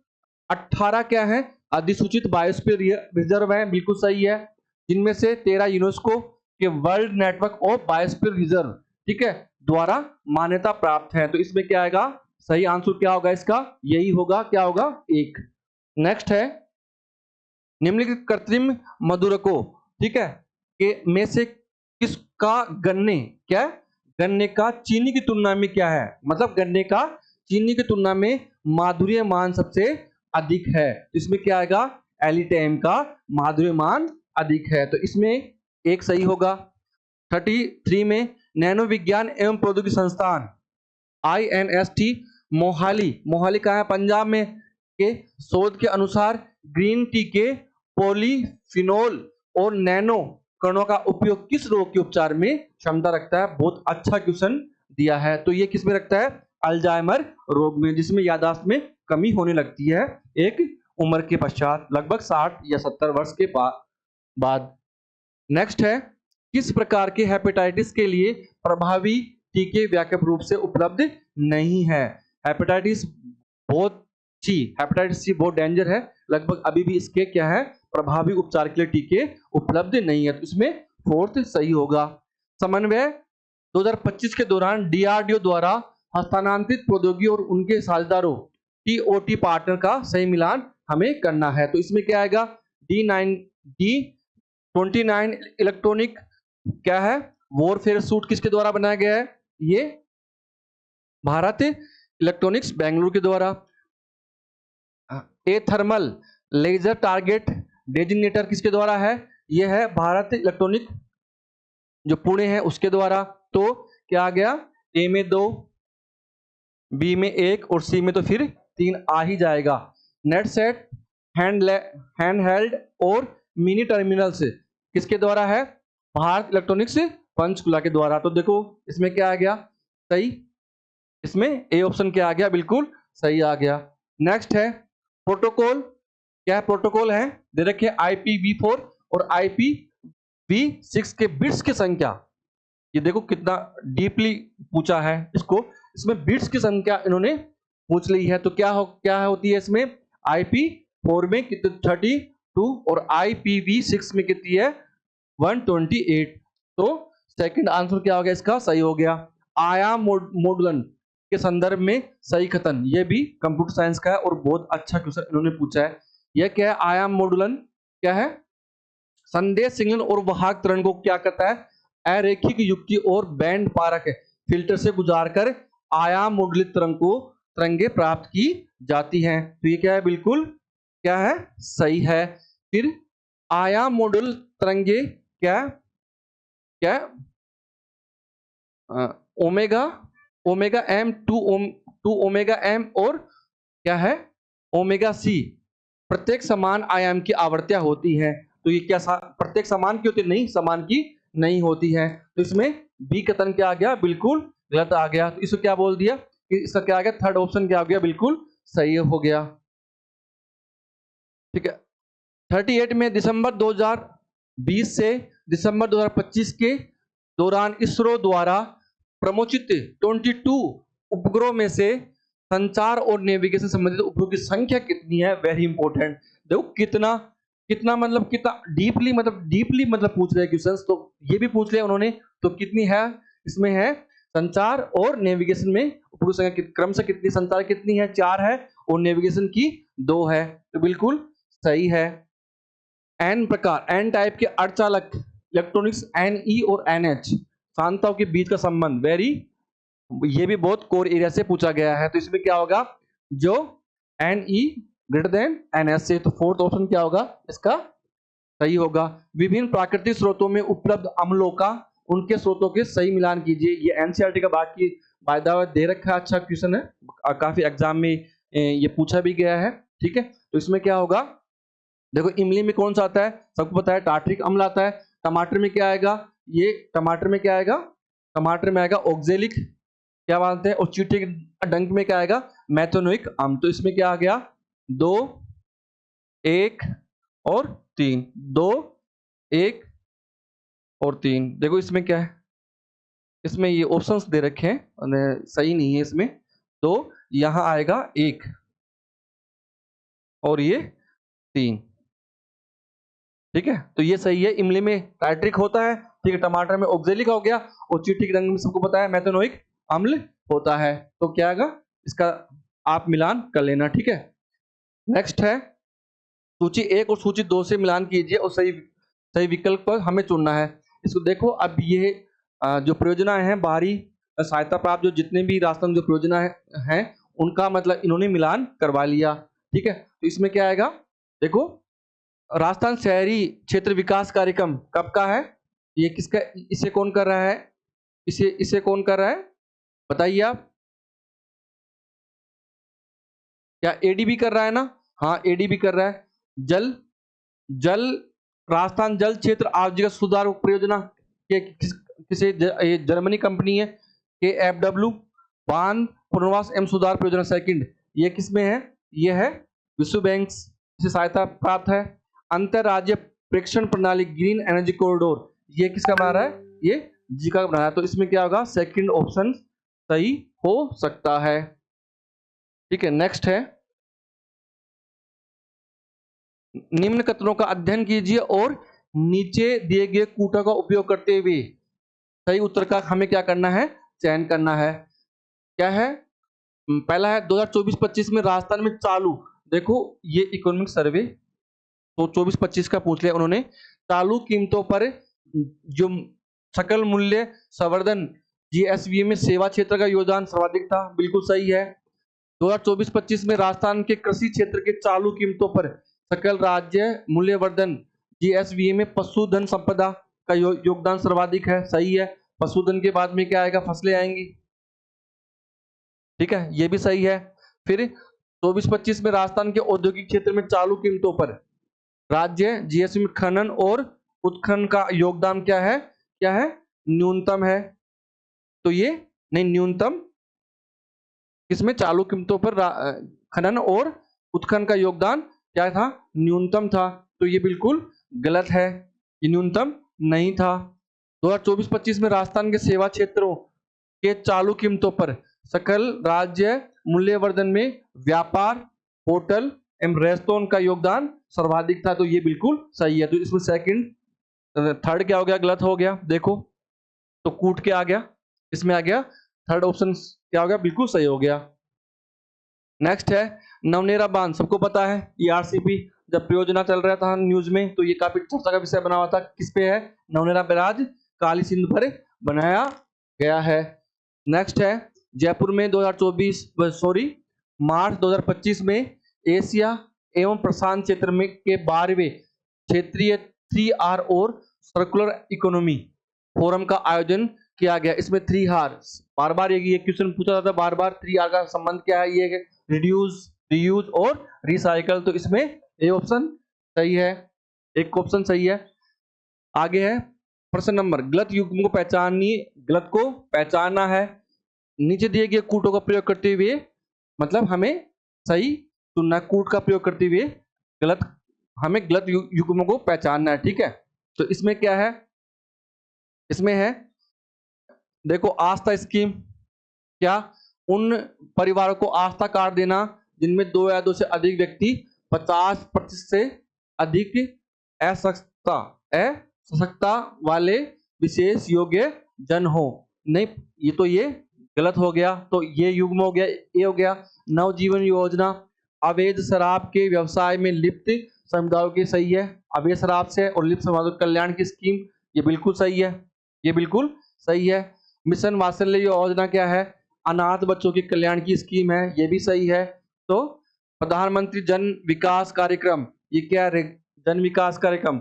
18 क्या है, अधिसूचित बायोस्फीयर रिजर्व है, बिल्कुल सही है, जिनमें से 13 यूनेस्को के world network of biosphere reserve, ठीक है, द्वारा मान्यता प्राप्त है। तो इसमें क्या आएगा, सही आंसर क्या होगा इसका, यही होगा, क्या होगा, एक। नेक्स्ट है निम्नलिखित कृत्रिम मधुरकों, ठीक है, के में से किसका गन्ने, क्या, गन्ने का चीनी की तुलना में क्या है, मतलब गन्ने का चीनी की तुलना में माधुर्य मान सबसे अधिक है। इसमें क्या आएगा, एलिटेम का माधुर्य मान अधिक है। तो इसमें एक सही होगा। 33 में नैनो विज्ञान एवं प्रौद्योगिकी संस्थान INST मोहाली, मोहाली कहाँ है, पंजाब में, के शोध के अनुसार ग्रीन टी के पॉलीफिनोल और नैनो कणों का उपयोग किस रोग के उपचार में क्षमता रखता है। बहुत अच्छा क्वेश्चन दिया है। तो ये किस में रखता है, अल्जाइमर रोग में, जिसमें याददाश्त में कमी होने लगती है एक उम्र के पश्चात, लगभग 60 या 70 वर्ष के बाद। नेक्स्ट है किस प्रकार के हेपेटाइटिस के लिए प्रभावी टीके व्यापक रूप से उपलब्ध नहीं है। हेपेटाइटिस बहुत सी, हेपेटाइटिस सी बहुत डेंजर है, लगभग अभी भी इसके क्या है, प्रभावी उपचार के लिए टीके उपलब्ध नहीं है। तो इसमें फोर्थ सही होगा। समन्वय 2025 के दौरान DRDO द्वारा हस्तांतरित प्रौद्योगिकी और उनके साझेदारों TOT पार्टनर का सही मिलान हमें करना है। तो इसमें क्या आएगा, D29 इलेक्ट्रॉनिक क्या है, वॉरफेयर सूट किसके द्वारा बनाया गया है, ये भारत इलेक्ट्रॉनिक्स बेंगलुरु के द्वारा। ए थर्मल लेजर टारगेट डेजिग्नेटर किसके द्वारा है, यह है भारत इलेक्ट्रॉनिक जो पुणे है उसके द्वारा। तो क्या आ गया, ए में 2, बी में 1 और सी में तो फिर 3 आ ही जाएगा। नेट सेट हैंड हेल्ड और मिनी टर्मिनल्स किसके द्वारा है, भारत इलेक्ट्रॉनिक्स पंचकुला के द्वारा। तो देखो इसमें क्या आ गया, सही, इसमें ए ऑप्शन क्या आ गया, बिल्कुल सही आ गया। नेक्स्ट है प्रोटोकॉल, क्या है, प्रोटोकॉल है दे रखे IPv4 और IPv6 के बिट्स की संख्या, ये देखो कितना डीपली पूछा है इसको, इसमें बिट्स की संख्या इन्होंने पूछ ली है। तो क्या होती है इसमें, IP4 में कितने 32 और IPv6 में कितनी है 128। तो सेकंड आंसर क्या हो गया इसका, सही हो गया। आयाम मॉडुलन के संदर्भ में सही कथन, ये भी कंप्यूटर साइंस का है और बहुत अच्छा क्वेश्चन इन्होंने पूछा है। यह क्या है, आयाम मॉडुलन क्या है, संदेश सिग्नल और वाहक तरंग को क्या करता है, अरेखिक युक्ति और बैंड पारक फिल्टर से गुजारकर आयाम मॉडुलित तरंगे प्राप्त की जाती हैं। तो ये क्या है, बिल्कुल क्या है, सही है। फिर आयाम मॉडुल तरंगे क्या क्या omega M two omega M और क्या है ओमेगा सी, प्रत्येक समान आयाम की आवृत्तियां होती हैं। तो ये क्या प्रत्येक समान की होती, नहीं समान की नहीं होती है। तो इसमें बी कथन क्या आ गया, बिल्कुल गलत आ गया। तो इसको क्या बोल दिया कि इसका क्या आ गया, थर्ड ऑप्शन क्या आ गया, बिल्कुल सही हो गया। ठीक है, 38 में दिसंबर 2020 से दिसंबर 2025 के दौरान इसरो द्वारा प्रमोचित 22 उपग्रहों में से संचार और नेविगेशन संबंधित उपग्रहों की संख्या कितनी है, वेरी इंपॉर्टेंट। देखो कितना कितना मतलब कितना डीपली मतलब पूछ रहे क्वेश्चंस, तो ये भी पूछ लिया उन्होंने। तो कितनी है, इसमें है संचार और नेविगेशन में उपग्रह संख्या क्रम से कितनी, संचार कितनी है 4 है और नेविगेशन की 2 है। तो बिल्कुल सही है। एन प्रकार, एन टाइप के अर्धचालक इलेक्ट्रॉनिक्स NE और NH सांताओं के बीच का संबंध, वेरी, ये भी बहुत कोर एरिया से पूछा गया है। तो इसमें क्या होगा, जो NE ग्रेटर देन NH से। तो फोर्थ ऑप्शन क्या होगा इसका, सही होगा। विभिन्न प्राकृतिक स्रोतों में उपलब्ध अम्लों का उनके स्रोतों के सही मिलान कीजिए। ये NCERT का बाकी वायदा दे रखा है, अच्छा क्वेश्चन है, काफी एग्जाम में ये पूछा भी गया है। ठीक है, तो इसमें क्या होगा, देखो इमली में कौन सा आता है, सबको पता है टार्ट्रिक अम्ल आता है। टमाटर में क्या आएगा, ये टमाटर में क्या आएगा, टमाटर में आएगा ऑक्जेलिक क्या बोलते हैं, और चींटी के डंक में क्या आएगा, मेथोनोइक अम्ल। तो इसमें क्या आ गया, 2 1 और 3, 2 1 और 3। देखो इसमें क्या है, इसमें ये ऑप्शंस दे रखे हैं, सही नहीं है इसमें। तो यहां आएगा 1 और ये 3। ठीक है, तो ये सही है। इमली में टार्ट्रिक होता है ठीक है, टमाटर में ऑक्जेलिक हो गया और चींटी के रंग में सबको पता है मेथनोइक अम्ल होता है। तो क्या आएगा इसका, आप मिलान कर लेना। ठीक है, नेक्स्ट है सूची 1 और सूची 2 से मिलान कीजिए और सही विकल्प पर हमें चुनना है। इसको देखो, अब ये जो परियोजनाएं हैं, बाहरी सहायता प्राप्त जो जितने भी राजस्थान जो परियोजना हैं उनका मतलब इन्होंने मिलान करवा लिया। ठीक है, तो इसमें क्या आएगा, देखो राजस्थान शहरी क्षेत्र विकास कार्यक्रम कब का है, ये किसका, इसे कौन कर रहा है, इसे कौन कर रहा है बताइए आप। क्या एडीबी कर रहा है ना, हाँ एडीबी कर रहा है। जल जल राजस्थान जल क्षेत्र आजीविका सुधार परियोजना के किसे ये जर्मनी कंपनी है KfW। बांध पुनर्वास एवं सुधार परियोजना सेकंड, ये किसमें है, ये है विश्व बैंक से सहायता प्राप्त है। अंतरराज्य प्रेक्षण प्रणाली ग्रीन एनर्जी कॉरिडोर, ये किसका बना रहा है, ये जी का बना रहा है। तो इसमें क्या होगा, सेकंड ऑप्शन सही हो सकता है। ठीक है, नेक्स्ट है निम्न कथनों का अध्ययन कीजिए और नीचे दिए गए कूटों का उपयोग करते हुए सही उत्तर का हमें क्या करना है, चयन करना है। क्या है, पहला है 2024-25 में राजस्थान में चालू, देखो ये इकोनॉमिक सर्वे तो 24-25 का पूछ लिया उन्होंने। चालू कीमतों पर जो सकल मूल्य संवर्धन GSV में सेवा क्षेत्र का योगदान सर्वाधिक था, बिल्कुल सही है। 2024-25 में राजस्थान के कृषि क्षेत्र के चालू कीमतों पर सकल राज्य मूल्यवर्धन GSV में पशुधन संपदा का योगदान सर्वाधिक है, सही है। पशुधन के बाद में क्या आएगा, फसलें आएंगी। ठीक है, ये भी सही है। फिर 24-25 में राजस्थान के औद्योगिक क्षेत्र में चालू कीमतों पर राज्य GSV में खनन और उत्खनन का योगदान क्या है, न्यूनतम है। तो ये नहीं, न्यूनतम किसमें, चालू कीमतों पर खनन और उत्खनन का योगदान क्या था, न्यूनतम था। तो ये बिल्कुल गलत है, ये न्यूनतम नहीं था। 2024-25 में राजस्थान के सेवा क्षेत्रों के चालू कीमतों पर सकल राज्य मूल्यवर्धन में व्यापार, होटल एवं रेस्तरां का योगदान सर्वाधिक था। तो ये बिल्कुल सही है। तो इसमें सेकंड, थर्ड क्या हो गया, गलत हो गया। देखो तो कूट के आ गया, इसमें आ गया थर्ड ऑप्शन क्या हो गया, बिल्कुल सही हो गया। नेक्स्ट है नवनेरा बांध, सबको पता है ये RCP जब परियोजना चल रहा था न्यूज में तो ये काफी चर्चा का विषय बना हुआ था। किस पे है, नवनेरा बैराज काली सिंध पर बनाया गया है। नेक्स्ट है जयपुर में मार्च 2025 में एशिया एवं प्रशांत क्षेत्र में के 12वें क्षेत्रीय 3R और सर्कुलर इकोनॉमी फोरम का आयोजन किया गया। इसमें 3R बार बार ये क्वेश्चन पूछा जाता है, बार बार 3R का संबंध क्या है, ये रिड्यूस, रीयूज और रिसाइकल। तो इसमें ए ऑप्शन सही है, एक ऑप्शन सही है। आगे है प्रश्न नंबर, गलत युग्म को पहचानिए, गलत को पहचानना है। नीचे दिए गए कूटों का प्रयोग करते हुए मतलब हमें सही चुनना, कूट का प्रयोग करते हुए गलत, हमें गलत युग्मों को पहचानना है। ठीक है, तो इसमें क्या है, इसमें है देखो आस्था स्कीम, क्या उन परिवारों को आस्था कार्ड देना जिनमें 2 या 2 से अधिक व्यक्ति 50% से अधिक असक्षमता वाले विशेष योग्य जन हो। नहीं, ये गलत हो गया। तो ये युग्म हो गया, ये हो गया। नवजीवन योजना अवैध शराब के व्यवसाय में लिप्त समुदायों की, सही है। अवैध शराब से और लिप्त समुदायों कल्याण की स्कीम, ये बिल्कुल सही है, ये बिल्कुल सही है। मिशन वात्सल्य योजना क्या है, अनाथ बच्चों के कल्याण की स्कीम है, ये भी सही है। तो प्रधानमंत्री जन विकास कार्यक्रम, ये क्या है, जन विकास कार्यक्रम,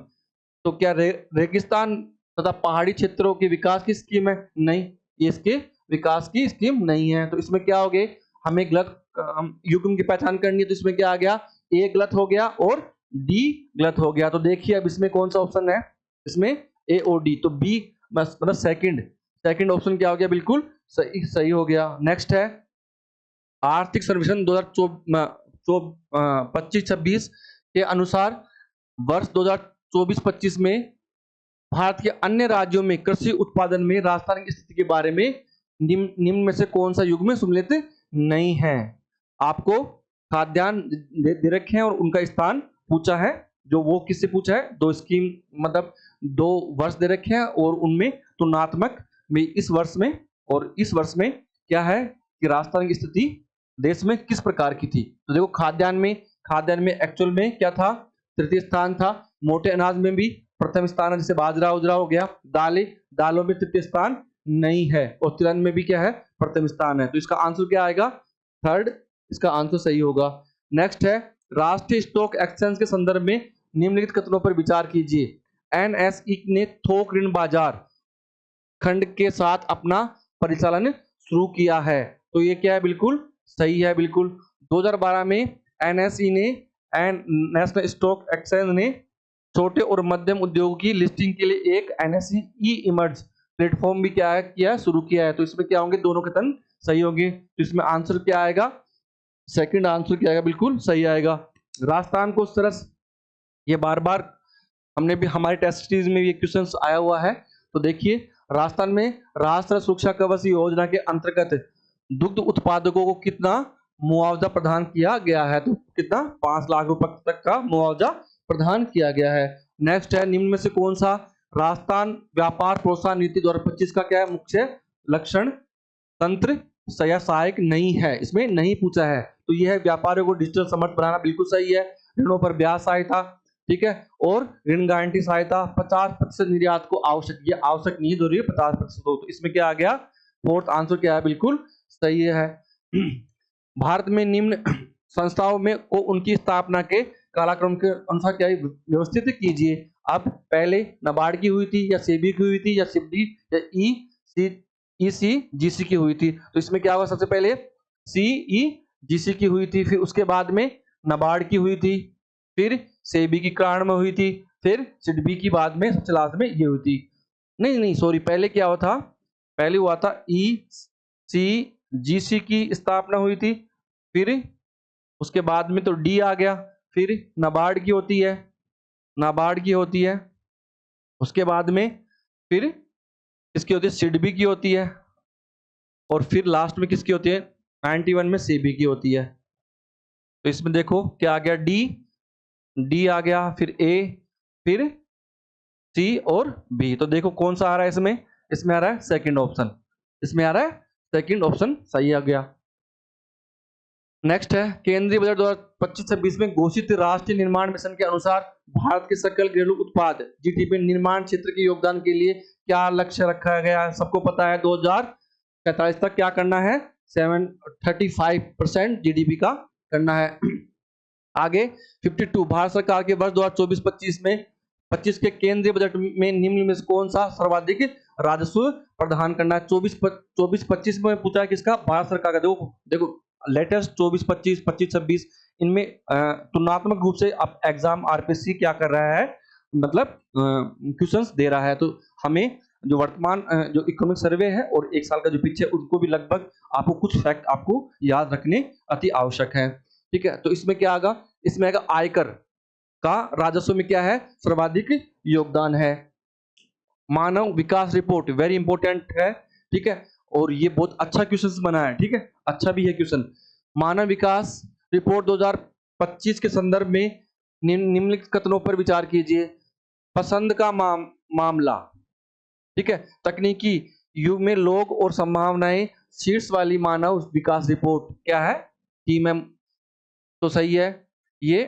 तो क्या रेगिस्तान तथा पहाड़ी क्षेत्रों के विकास की स्कीम है, नहीं, ये इसके विकास की स्कीम नहीं है। तो इसमें क्या हो गए, हमें गलत युग्म की पहचान करनी है। तो इसमें क्या आ गया, ए गलत हो गया और डी गलत हो गया। तो देखिए अब इसमें कौन सा ऑप्शन है, इसमें ए और डी। तो बी मतलब सेकंड ऑप्शन क्या हो गया, बिल्कुल सही हो गया। नेक्स्ट है आर्थिक सर्वेक्षण 2025-26 के अनुसार वर्ष 2024-25 में भारत के अन्य राज्यों में कृषि उत्पादन में राजस्थान की स्थिति के बारे में निम्न में से कौन सा युग्म सम्मिलित नहीं है। आपको खाद्यान्न दे रखे हैं और उनका स्थान पूछा है, जो वो किससे पूछा है, 2 स्कीम मतलब दो वर्ष दे रखे हैं और उनमें तुलनात्मक में इस वर्ष में और इस वर्ष में क्या है कि राजस्थान की स्थिति देश में किस प्रकार की थी। तो देखो खाद्यान्न में एक्चुअल में क्या था, तृतीय स्थान था। मोटे अनाज में भी प्रथम स्थान है, जैसे बाजरा उजरा हो गया। दालों में तृतीय स्थान नहीं है और तिलहन में भी क्या है, प्रथम स्थान है। तो इसका आंसर क्या आएगा, थर्ड इसका आंसर सही होगा। नेक्स्ट है राष्ट्रीय स्टॉक एक्सचेंज के संदर्भ में निम्नलिखित कथनों पर विचार कीजिए। एनएसई ने थोक ऋण बाजार खंड के साथ अपना परिचालन शुरू किया है। तो ये क्या है, बिल्कुल सही है। बिल्कुल 2012 में एनएसई ने नेशनल स्टॉक एक्सचेंज ने छोटे और मध्यम उद्योग की लिस्टिंग के लिए एक एनएसई ई इमर्ज प्लेटफॉर्म भी क्या है किया, शुरू किया है। तो इसमें क्या होंगे, दोनों कथन सही होंगे। तो इसमें आंसर क्या आएगा, सेकंड आंसर क्या आएगा, बिल्कुल सही आएगा। राजस्थान को सरस, ये बार बार हमने भी हमारे टेस्ट सीरीज में ये क्वेश्चन आया हुआ है। तो देखिए राजस्थान में राष्ट्रीय सुरक्षा कवच योजना के अंतर्गत दुग्ध उत्पादकों को कितना मुआवजा प्रदान किया गया है। तो कितना, 5 लाख रुपए तक का मुआवजा प्रदान किया गया है। नेक्स्ट है निम्न में से कौन सा राजस्थान व्यापार प्रोत्साहन नीति 2025 का क्या है मुख्य लक्षण, तंत्र सहायक नहीं है, इसमें नहीं पूछा है। तो यह है व्यापारियों को डिजिटल समर्थ बनाना, बिल्कुल सही है। ऋणों पर ब्याज सहायता, ठीक है, और ऋण गारंटी सहायता 50% निर्यात को आवश्यक, ये आवश्यक नहीं जरूरी है 50% हो। तो इसमें क्या आ गया, फोर्थ आंसर क्या है, बिल्कुल सही है। भारत में निम्न संस्थाओं में को उनकी स्थापना के कालक्रम के अनुसार क्या व्यवस्थित कीजिए। अब पहले नाबार्ड की हुई थी या सेबी की हुई थी या सिडबी या ईसीजीसी की हुई थी। तो इसमें क्या हुआ, सबसे पहले सीईजीसी की हुई थी, फिर उसके बाद में नाबार्ड की हुई थी, फिर सेबी की कारण में हुई थी, फिर सिडबी की बाद में सबसे लास्ट में ये हुई थी। नहीं सॉरी, पहले क्या हुआ था, पहले हुआ था ईसीजीसी की स्थापना हुई थी, फिर उसके बाद में तो डी आ गया, फिर नाबार्ड की होती है, उसके बाद में फिर किसकी होती है, सिडबी की होती है, और फिर लास्ट में किसकी होती है, 91 में सेबी की होती है। तो इसमें देखो क्या आ गया, डी आ गया, फिर ए, फिर सी और बी। तो देखो कौन सा आ रहा है इसमें आ रहा है सेकंड ऑप्शन, इसमें आ रहा है सेकंड ऑप्शन सही आ गया। नेक्स्ट है केंद्रीय बजट 2025-26 में घोषित राष्ट्रीय निर्माण मिशन के अनुसार भारत के सकल घरेलू उत्पाद जीडीपी निर्माण क्षेत्र के योगदान के लिए क्या लक्ष्य रखा गया है। सबको पता है 2047 तक क्या करना है, 35% जीडीपी का करना है। आगे 52 भारत सरकार के वर्ष 2024-25 में 25 के केंद्रीय बजट में निम्न में से कौन सा सर्वाधिक राजस्व प्रदान करना है। 24-25 में पूछा है किसका, भारत सरकार का। देखो लेटेस्ट 24-25, 25-26 इनमें तुलनात्मक रूप से अब एग्जाम आरपीएससी क्या कर रहा है, मतलब क्वेश्चंस दे रहा है। तो हमें जो वर्तमान जो इकोनॉमिक सर्वे है और एक साल का जो पीछे, उनको भी लगभग आपको कुछ फैक्ट आपको याद रखने अति आवश्यक है। ठीक है, तो इसमें क्या आएगा, इसमें आएगा आयकर का राजस्व में क्या है, सर्वाधिक योगदान है। मानव विकास रिपोर्ट वेरी इंपॉर्टेंट है, ठीक है, और ये बहुत अच्छा क्वेश्चन बना है, ठीक है, अच्छा भी है क्वेश्चन। मानव विकास रिपोर्ट 2025 के संदर्भ में निम्नलिखित कथनों पर विचार कीजिए। पसंद का मामला, ठीक है, तकनीकी युग में लोग और संभावनाएं शीर्ष वाली मानव विकास रिपोर्ट क्या है, टीम, तो सही है ये।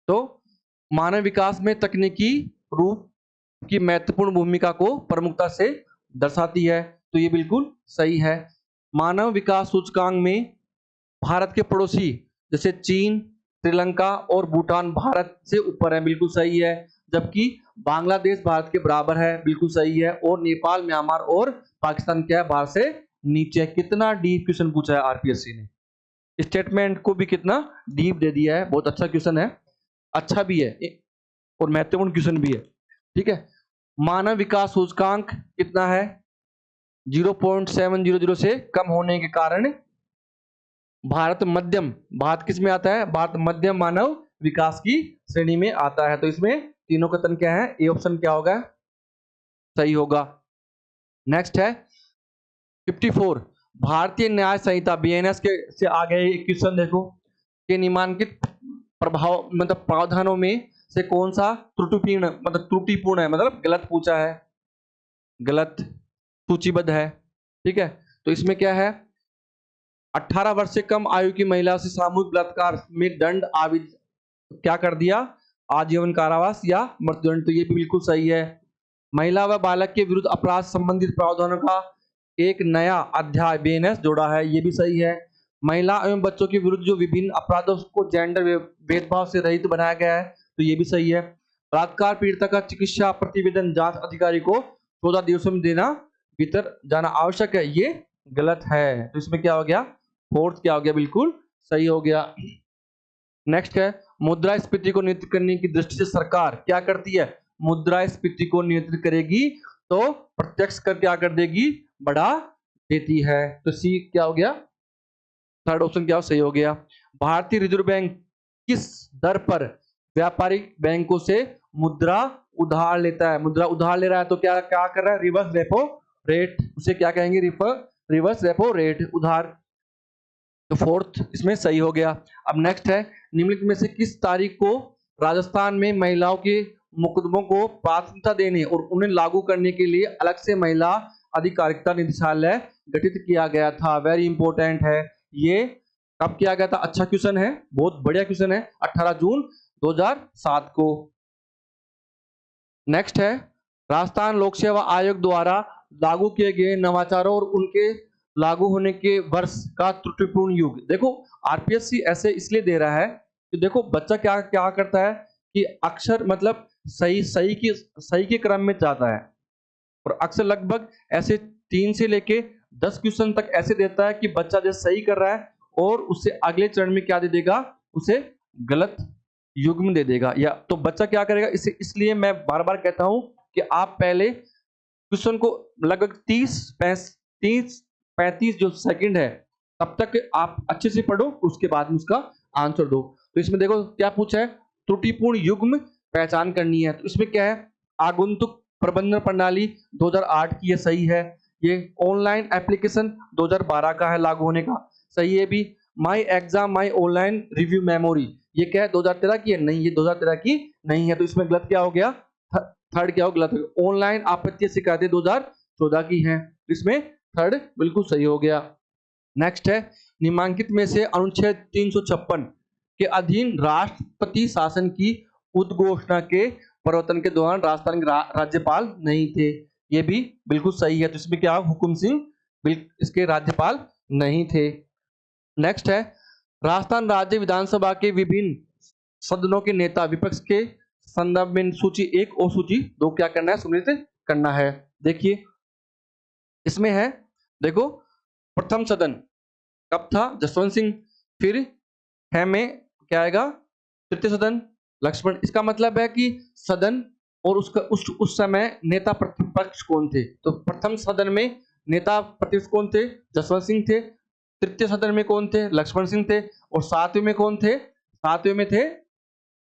तो मानव विकास में तकनीकी रूप की महत्वपूर्ण भूमिका को प्रमुखता से दर्शाती है, तो ये बिल्कुल सही है। मानव विकास सूचकांक में भारत के पड़ोसी जैसे चीन, श्रीलंका और भूटान भारत से ऊपर है, बिल्कुल सही है। जबकि बांग्लादेश भारत के बराबर है, बिल्कुल सही है। और नेपाल, म्यांमार और पाकिस्तान क्या है, भारत से नीचे। कितना डीप क्वेश्चन पूछा है आरपीएससी ने, स्टेटमेंट को भी कितना डीप दे दिया है, बहुत अच्छा क्वेश्चन है, अच्छा भी है और महत्वपूर्ण क्वेश्चन भी है, ठीक है। मानव विकास सूचकांक कितना है, 0.700 से कम होने के कारण भारत किस में आता है, भारत मध्यम मानव विकास की श्रेणी में आता है। तो इसमें तीनों कथन क्या है, ए ऑप्शन क्या होगा, सही होगा। नेक्स्ट है 54 भारतीय न्याय संहिता बीएनएस के से आगे एक क्वेश्चन देखो, के निम्नलिखित प्रभाव मतलब प्रावधानों में से कौन सा त्रुटिपूर्ण है, मतलब गलत पूछा है, गलत सूचीबद्ध है। ठीक है, तो इसमें क्या है, 18 वर्ष से कम आयु की महिला से सामूहिक बलात्कार में दंड क्या कर दिया, आजीवन कारावास या मृत्युदंड। तो ये भी बिल्कुल सही है। महिला व बालक के विरुद्ध अपराध संबंधित प्रावधानों का एक नया अध्याय बीएनएस जोड़ा है, ये भी सही है। महिला एवं बच्चों के विरुद्ध जो विभिन्न अपराधों को जेंडर भेदभाव से रहित बनाया गया है, तो ये भी सही है। बलात्कार पीड़िता का चिकित्सा प्रतिवेदन जांच अधिकारी को 14 दिवसों में देना भीतर जाना आवश्यक है, ये गलत है। तो इसमें क्या हो गया, फोर्थ क्या हो गया, बिल्कुल सही हो गया। नेक्स्ट है, मुद्रास्फीति को नियंत्रित करने की दृष्टि से सरकार क्या करती है, मुद्रास्फीति को नियंत्रित करेगी तो प्रत्यक्ष कर क्या कर देगी, बढ़ा देती है। तो सी क्या हो गया, थर्ड ऑप्शन क्या सही हो गया। भारतीय रिजर्व बैंक किस दर पर व्यापारिक बैंकों से मुद्रा उधार लेता है, मुद्रा उधार ले रहा है तो क्या क्या कर रहा है, रिवर्स रेपो रेट, उसे क्या कहेंगे, रिवर्स रेपो रेट, उधार। तो फोर्थ इसमें सही हो गया। अब नेक्स्ट है, निम्नलिखित में से किस तारीख को राजस्थान में महिलाओं के मुकदमों को प्राथमिकता देने और उन्हें लागू करने के लिए अलग से महिला अधिकारिता निदेशालय गठित किया गया था। वेरी इंपॉर्टेंट है, ये कब किया गया था, अच्छा क्वेश्चन है, बहुत बढ़िया क्वेश्चन है, 18 जून 2007 को। नेक्स्ट है, राजस्थान लोक सेवा आयोग द्वारा लागू किए गए नवाचारों और उनके लागू होने के वर्ष का त्रुटिपूर्ण युग। देखो आरपीएससी ऐसे इसलिए दे रहा है कि देखो बच्चा क्या क्या करता है कि अक्षर मतलब सही के क्रम में जाता है, और अक्सर लगभग ऐसे 3 से लेके 10 क्वेश्चन तक ऐसे देता है कि बच्चा जैसे सही कर रहा है और उससे अगले चरण में क्या दे देगा, उसे गलत युग्म दे देगा। या तो बच्चा क्या करेगा, इसे इसलिए मैं बार बार कहता हूं कि आप पहले क्वेश्चन को लगभग 30-35 जो सेकंड है तब तक आप अच्छे से पढ़ो, उसके बाद में उसका आंसर दो। तो इसमें देखो क्या पूछा है, त्रुटिपूर्ण युग्म पहचान करनी है। तो इसमें क्या है, आगंतुक प्रबंधन प्रणाली 2008 की, ये सही है। ये ऑनलाइन एप्लीकेशन 2012 का है लागू होने का, सही है भी। My exam my online review memory, ये क्या है 2013 की है, नहीं ये 2013 की नहीं है। तो इसमें गलत क्या हो गया, थर्ड क्या हो गलत। ऑनलाइन आपत्ति शिकायतें 2014 की हैं, इसमें थर्ड बिल्कुल सही हो गया। नेक्स्ट है, निम्नलिखित में से अनुच्छेद 356 के अधीन राष्ट्रपति शासन की उद्घोषणा के प्रवर्तन के दौरान राजस्थान के राज्यपाल नहीं थे, ये भी बिल्कुल सही है। तो इसमें क्या, हुकुम सिंह इसके राज्यपाल नहीं थे। नेक्स्ट है, राजस्थान राज्य विधानसभा के विभिन्न सदनों के नेता विपक्ष के संदर्भ में सूची 1 और सूची 2 क्या करना है, सुनिश्चित करना है। देखिए इसमें है, देखो प्रथम सदन कब था, जसवंत सिंह, फिर है में क्या आएगा, तृतीय सदन लक्ष्मण। इसका मतलब है कि सदन और उसका उस समय नेता प्रतिपक्ष कौन थे। तो प्रथम सदन में नेता प्रतिपक्ष कौन थे, जसवंत सिंह थे। तृतीय सदन में कौन थे, लक्ष्मण सिंह थे। और सातवें में कौन थे, सातवें में थे,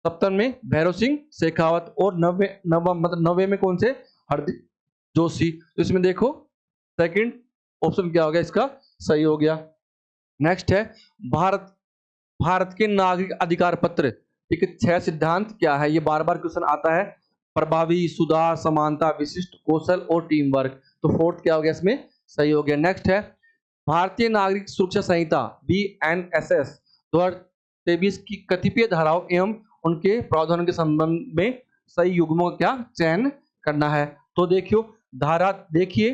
सप्तम में भैरव सिंह शेखावत। और नवे में कौन थे, हरदीप जोशी। तो इसमें देखो सेकंड ऑप्शन क्या हो गया, इसका सही हो गया। नेक्स्ट है, भारत के नागरिक अधिकार पत्र, ठीक है, 6 सिद्धांत क्या है, ये बार बार क्वेश्चन आता है। प्रभावी, सुधार, समानता, विशिष्ट, कौशल और टीम वर्क। तो फोर्थ क्या हो गया, इसमें सही हो गया। नेक्स्ट है, भारतीय नागरिक सुरक्षा संहिता BNSS 2023 की कतिपय धाराओं एवं उनके प्रावधानों के संबंध में सही युग्मों का क्या चयन करना है। तो देखियो धारा, देखिए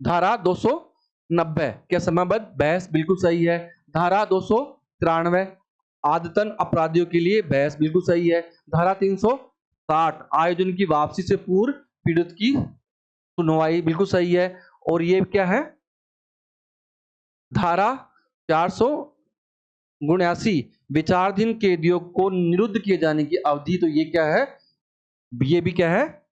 धारा 290 के समयबद्ध बहस बिल्कुल सही है। धारा 293 आदतन अपराधियों के लिए बहस बिल्कुल सही है। धारा 360 आयोजन की वापसी से पूर्व पीड़ित की सुनवाई बिल्कुल सही है। और ये क्या है, धारा 479 विचाराधीन कैदियों को निरुद्ध किए जाने की अवधि, तो ये क्या है, ये भी क्या है,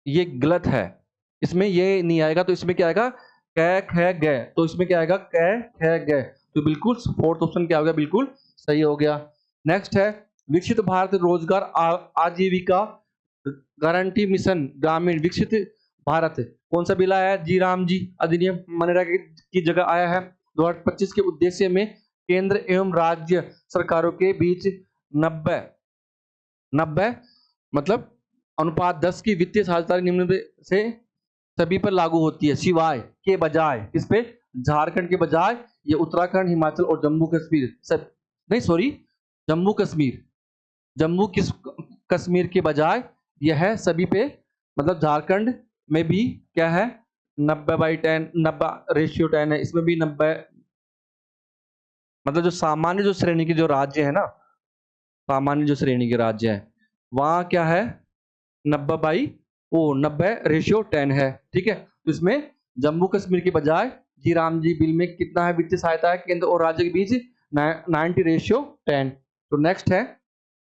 ये गलत है, इसमें ये नहीं आएगा। तो इसमें क्या आएगा, कै ख गए, तो इसमें क्या आएगा, कै ख गए। तो बिल्कुल फोर्थ ऑप्शन क्या हो गया, बिल्कुल सही हो गया। नेक्स्ट है, विकसित भारत रोजगार आजीविका गारंटी मिशन ग्रामीण विकसित भारत कौन सा बिल आया है, जी राम जी अधिनियम मनरेगा की जगह आया है। 2025 के उद्देश्य में केंद्र एवं राज्य सरकारों के बीच 90 मतलब अनुपात 10 की वित्तीय साझेदारी निम्न में से सभी पर लागू होती है, सिवाय के बजाय, किस पे? झारखंड के बजाय ये उत्तराखंड, हिमाचल और जम्मू कश्मीर सब, नहीं सॉरी, जम्मू कश्मीर, जम्मू कश्मीर के बजाय यह है सभी पे, मतलब झारखंड में भी क्या है 90/10, 90:10 है, इसमें भी 90, मतलब जो सामान्य जो श्रेणी के जो राज्य है ना, सामान्य जो श्रेणी के राज्य है वहां क्या है 90/10 है, ठीक है। तो इसमें जम्मू कश्मीर के बजाय जी राम जी बिल में कितना है वित्तीय सहायता है केंद्र और राज्य के बीच 90:10। तो नेक्स्ट है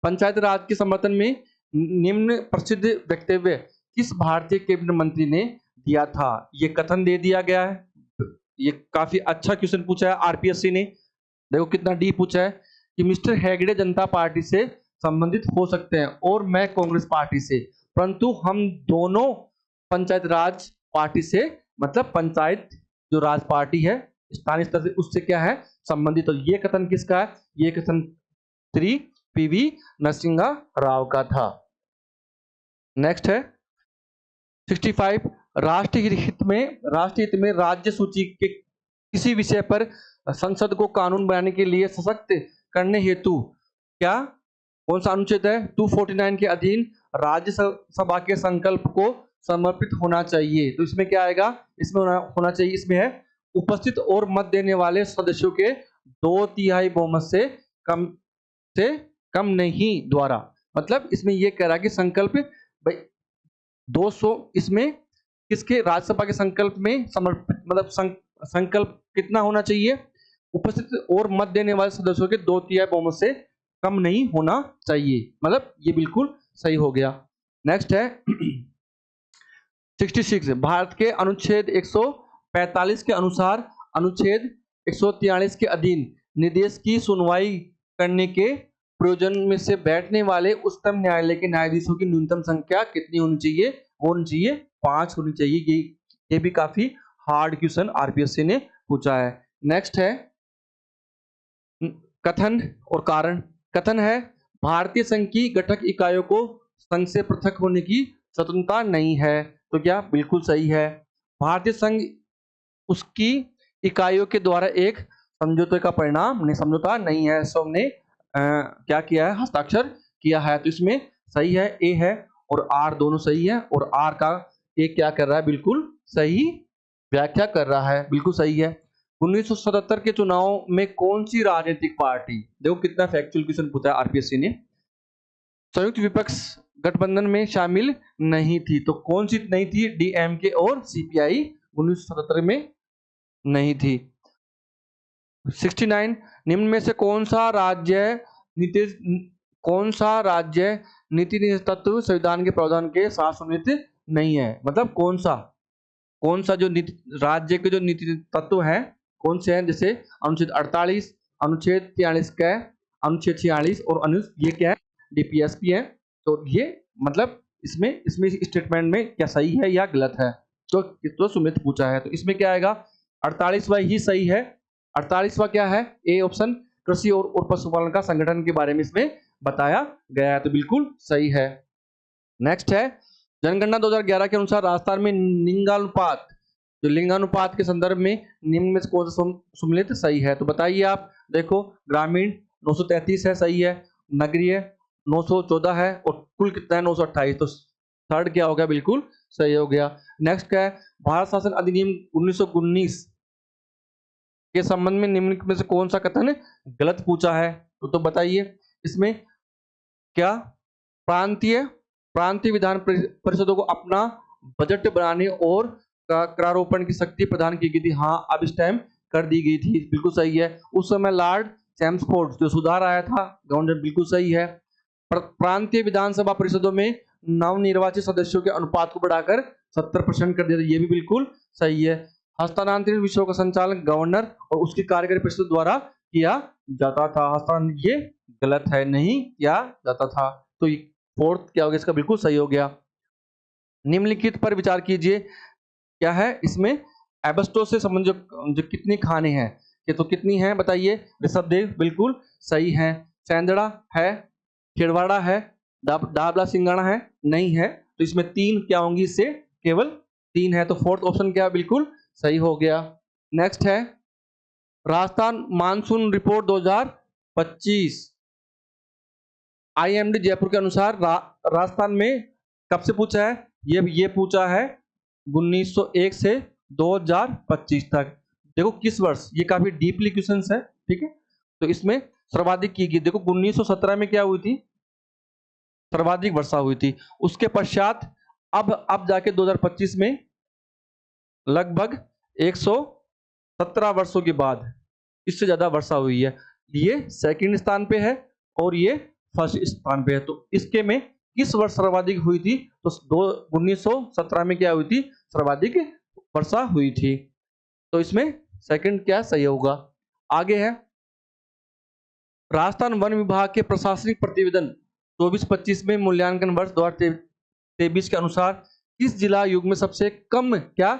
पंचायत राज के समर्थन में निम्न प्रसिद्ध वक्तव्य किस भारतीय कैबिनेट मंत्री ने दिया था? ये कथन दे दिया गया है। ये काफी अच्छा क्वेश्चन पूछा है आरपीएससी ने, देखो कितना डीप पूछा है कि मिस्टर हेगड़े जनता पार्टी से संबंधित हो सकते हैं और मैं कांग्रेस पार्टी से, परंतु हम दोनों पंचायत राज पार्टी से, मतलब पंचायत जो राज पार्टी है स्थानीय स्तर से उससे क्या है संबंधित। तो ये कथन किसका है? ये कथन श्री पीवी नरसिंह राव का था। नेक्स्ट है 65 राष्ट्रीय हित में राज्य सूची के किसी विषय पर संसद को कानून बनाने के लिए सशक्त करने हेतु क्या कौन सा अनुच्छेद है 249 के अधीन राज्यसभा के संकल्प को समर्पित होना चाहिए। तो इसमें क्या आएगा? इसमें होना चाहिए, इसमें है उपस्थित और मत देने वाले सदस्यों के 2/3 बहुमत से कम नहीं द्वारा। मतलब इसमें यह कह रहा है कि संकल्प भाई 200, इसमें किसके राज्यसभा के संकल्प में समर्पित, मतलब संकल्प कितना होना चाहिए? उपस्थित और मत देने वाले सदस्यों के 2/3 बहुमत से कम नहीं होना चाहिए। मतलब ये बिल्कुल सही हो गया। नेक्स्ट है 66 भारत के अनुच्छेद 145 के अनुसार अनुच्छेद 143 के अधीन निर्देश की सुनवाई करने के प्रयोजन में से बैठने वाले उच्चतम न्यायालय के न्यायाधीशों की न्यूनतम संख्या कितनी होनी चाहिए? होनी चाहिए 5 होनी चाहिए। ये भी काफी हार्ड क्वेश्चन आरपीएससी ने पूछा है। नेक्स्ट है कथन और कारण। कथन है भारतीय संघ की घटक इकाइयों को संघ से पृथक होने की स्वतंत्रता नहीं है। तो क्या बिल्कुल सही है। भारतीय संघ उसकी इकाइयों के द्वारा एक समझौते का परिणाम नहीं, समझौता नहीं है। सो हमने क्या किया है? हस्ताक्षर किया है। तो इसमें सही है, ए है और आर दोनों सही है, और आर का ए क्या कर रहा है? बिल्कुल सही व्याख्या कर रहा है, बिल्कुल सही है। 1977 के चुनाव में कौन सी राजनीतिक पार्टी, देखो कितना फैक्चुअल क्वेश्चन पूछा है आरपीएससी ने, संयुक्त विपक्ष गठबंधन में शामिल नहीं थी। तो कौन सी नहीं थी? डीएमके और सीपीआई 1977 में नहीं थी। 69 निम्न में से कौन सा राज्य नीति तत्व संविधान के प्रावधान के साथ सम्मिलित नहीं है? मतलब कौन सा जो राज्य के जो नीति तत्व है कौन से हैं? जैसे अनुच्छेद 48, अनुच्छेद 43 का, अनुच्छेद 46 और अनुच्छेद ये क्या है? डीपीएसपी है। तो ये मतलब इसमें स्टेटमेंट में क्या सही है या गलत है? तो सुमित पूछा है, तो इसमें क्या आएगा? 48वां ही सही है। 48वां क्या है? ए ऑप्शन, कृषि और पशुपालन का संगठन के बारे में इसमें बताया गया है, तो बिल्कुल सही है। नेक्स्ट है जनगणना 2011 के अनुसार राजस्थान में लिंगानुपात के संदर्भ में निम्न में कौन सा सम्मिलित सही है? तो बताइए आप। देखो ग्रामीण 933 है, सही है। नगरीय 914 है और कुल कितना है? 928। तो थर्ड क्या हो गया? बिल्कुल सही हो गया। नेक्स्ट क्या है? भारत शासन अधिनियम 1919 के संबंध में निम्न में से कौन सा कथन गलत पूछा है? तो बताइए इसमें क्या प्रांतीय विधान परिषदों को अपना बजट बनाने और करारोपण की शक्ति प्रदान की गई थी। हाँ, अब इस टाइम कर दी गई थी, बिल्कुल सही है। उस समय लॉर्ड चैम्सफोर्ड जो सुधार आया था गवर्नर, बिल्कुल सही है। प्रांतीय विधानसभा परिषदों में नवनिर्वाचित सदस्यों के अनुपात को बढ़ाकर 70% कर दिया था, ये भी बिल्कुल सही है। हस्तांतरित विषयों का संचालन गवर्नर और उसकी कार्यकारी परिषद द्वारा किया जाता था। हस्तांतरण ये गलत है, नहीं किया जाता था। तो फोर्थ क्या हो गया? इसका बिल्कुल सही हो गया। निम्नलिखित पर विचार कीजिए। क्या है इसमें? एबस्टो से संबंधित जो कितनी खाने हैं, कि तो कितनी है बताइए? ऋषभदेव बिल्कुल सही है। सेंदड़ा है, खिड़वाड़ा है, डाबला सिंगाड़ा है, नहीं है, तो इसमें 3 क्या होंगी? इससे केवल 3 है, तो फोर्थ ऑप्शन क्या बिल्कुल सही हो गया। नेक्स्ट है Rajasthan monsoon report 2025। IMD Jaipur के अनुसार राजस्थान में कब से पूछा है? ये पूछा है 1901 से 2025 तक। देखो किस वर्ष, ये काफी डीपली क्वेश्चन है, ठीक है। तो इसमें सर्वाधिक की गई, देखो 1917 में क्या हुई थी? सर्वाधिक वर्षा हुई थी। उसके पश्चात अब जाके 2025 में लगभग 117 वर्षों के बाद इससे ज्यादा वर्षा हुई है। ये सेकंड स्थान पे है और ये फर्स्ट स्थान पे है। तो इसके में किस वर्ष सर्वाधिक हुई थी? तो 1917 में क्या हुई थी? सर्वाधिक वर्षा हुई थी। तो इसमें सेकंड क्या सही होगा। आगे है राजस्थान वन विभाग के प्रशासनिक प्रतिवेदन 24-25 में मूल्यांकन वर्ष 2023 के अनुसार किस जिला युग में सबसे कम क्या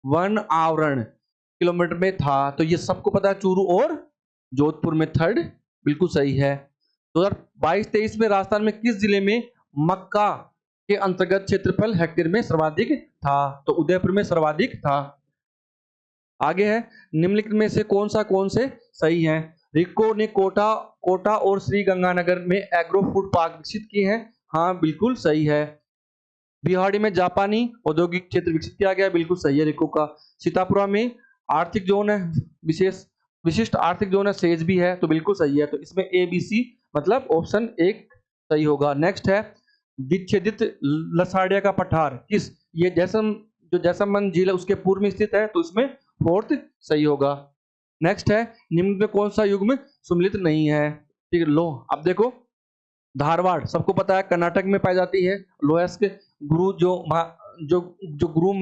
वन आवरण किलोमीटर में था? तो ये सबको पता है, चूरू और जोधपुर में थर्ड बिल्कुल सही है। 2022-23 में राजस्थान में किस जिले में मक्का के अंतर्गत क्षेत्रफल हेक्टेयर में सर्वाधिक था? तो उदयपुर में सर्वाधिक था। आगे है निम्नलिखित में से कौन से सही है? रिको ने कोटा और श्री गंगानगर में एग्रो फूड पार्क विकसित किए हैं। हाँ बिल्कुल सही है। बिहाड़ी में जापानी औद्योगिक क्षेत्र विकसित किया गया, बिल्कुल सही है रिको का। सीतापुरा में आर्थिक जोन है, विशिष्ट आर्थिक जोन है, सेज भी है, तो बिल्कुल सही है। तो इसमें ए बी सी मतलब ऑप्शन 1 सही होगा। नेक्स्ट है विच्छेदित लसाड़िया का पठार किस, ये जैसलमेर झील है उसके पूर्व में स्थित है, तो इसमें फोर्थ सही होगा। नेक्स्ट है निम्न में कौन सा युग्म सम्मिलित नहीं है? ठीक है, लो अब देखो धारवाड़ सबको पता है कर्नाटक में पाई जाती है। लोएस्ट गुरु जो गुरु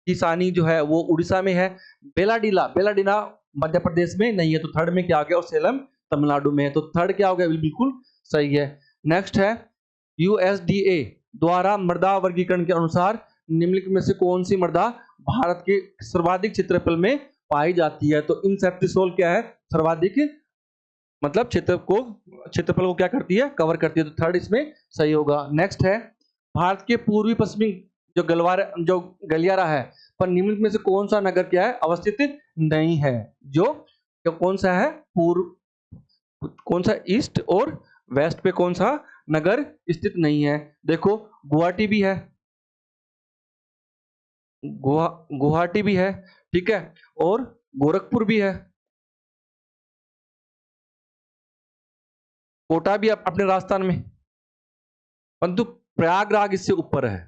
किसानी जो है वो उड़ीसा में है। बेलाडीला मध्य प्रदेश में नहीं है, तो थर्ड में क्या आ गया? और सेलम तमिलनाडु में है, तो थर्ड क्या हो गया? बिल्कुल सही है। नेक्स्ट है यूएसडीए द्वारा मृदा वर्गीकरण के अनुसार निम्नलिखित में से कौन सी मृदा भारत के सर्वाधिक क्षेत्रफल में पाई जाती है? तो इंसेप्टिसोल क्या है? सर्वाधिक मतलब क्षेत्रफल को क्या करती है? कवर करती है, तो थर्ड इसमें सही होगा। नेक्स्ट है भारत के पूर्वी पश्चिमी जो गलियारा है पर निम्नलिखित में से कौन सा नगर क्या है? अवस्थित नहीं है। जो कौन सा है? कौन सा ईस्ट और वेस्ट पे कौन सा नगर स्थित नहीं है? देखो गुवाहाटी भी है, गुवाहाटी भी है, ठीक है, और गोरखपुर भी है, कोटा भी अपने राजस्थान में, परंतु प्रयागराज इससे ऊपर है।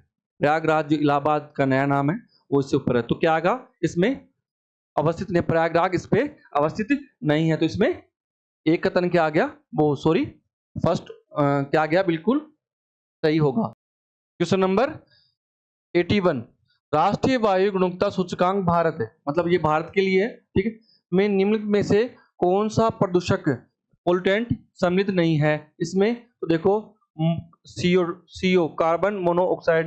प्रयागराज जो इलाहाबाद का नया नाम है वो इससे ऊपर है, तो क्या आएगा इसमें? अवस्थित नहीं, प्रयागराज इस पे अवस्थित नहीं है, तो इसमें एक कथन क्या आ गया? वो सॉरी फर्स्ट क्या आ गया? बिल्कुल सही होगा। क्वेश्चन नंबर 81 राष्ट्रीय वायु गुणवत्ता सूचकांक भारत है, मतलब ये भारत के लिए है, ठीक है, में निम्नलिखित में से कौन सा प्रदूषक पोल्यूटेंट सम्मिलित नहीं है? इसमें तो देखो सीओ कार्बन मोनोऑक्साइड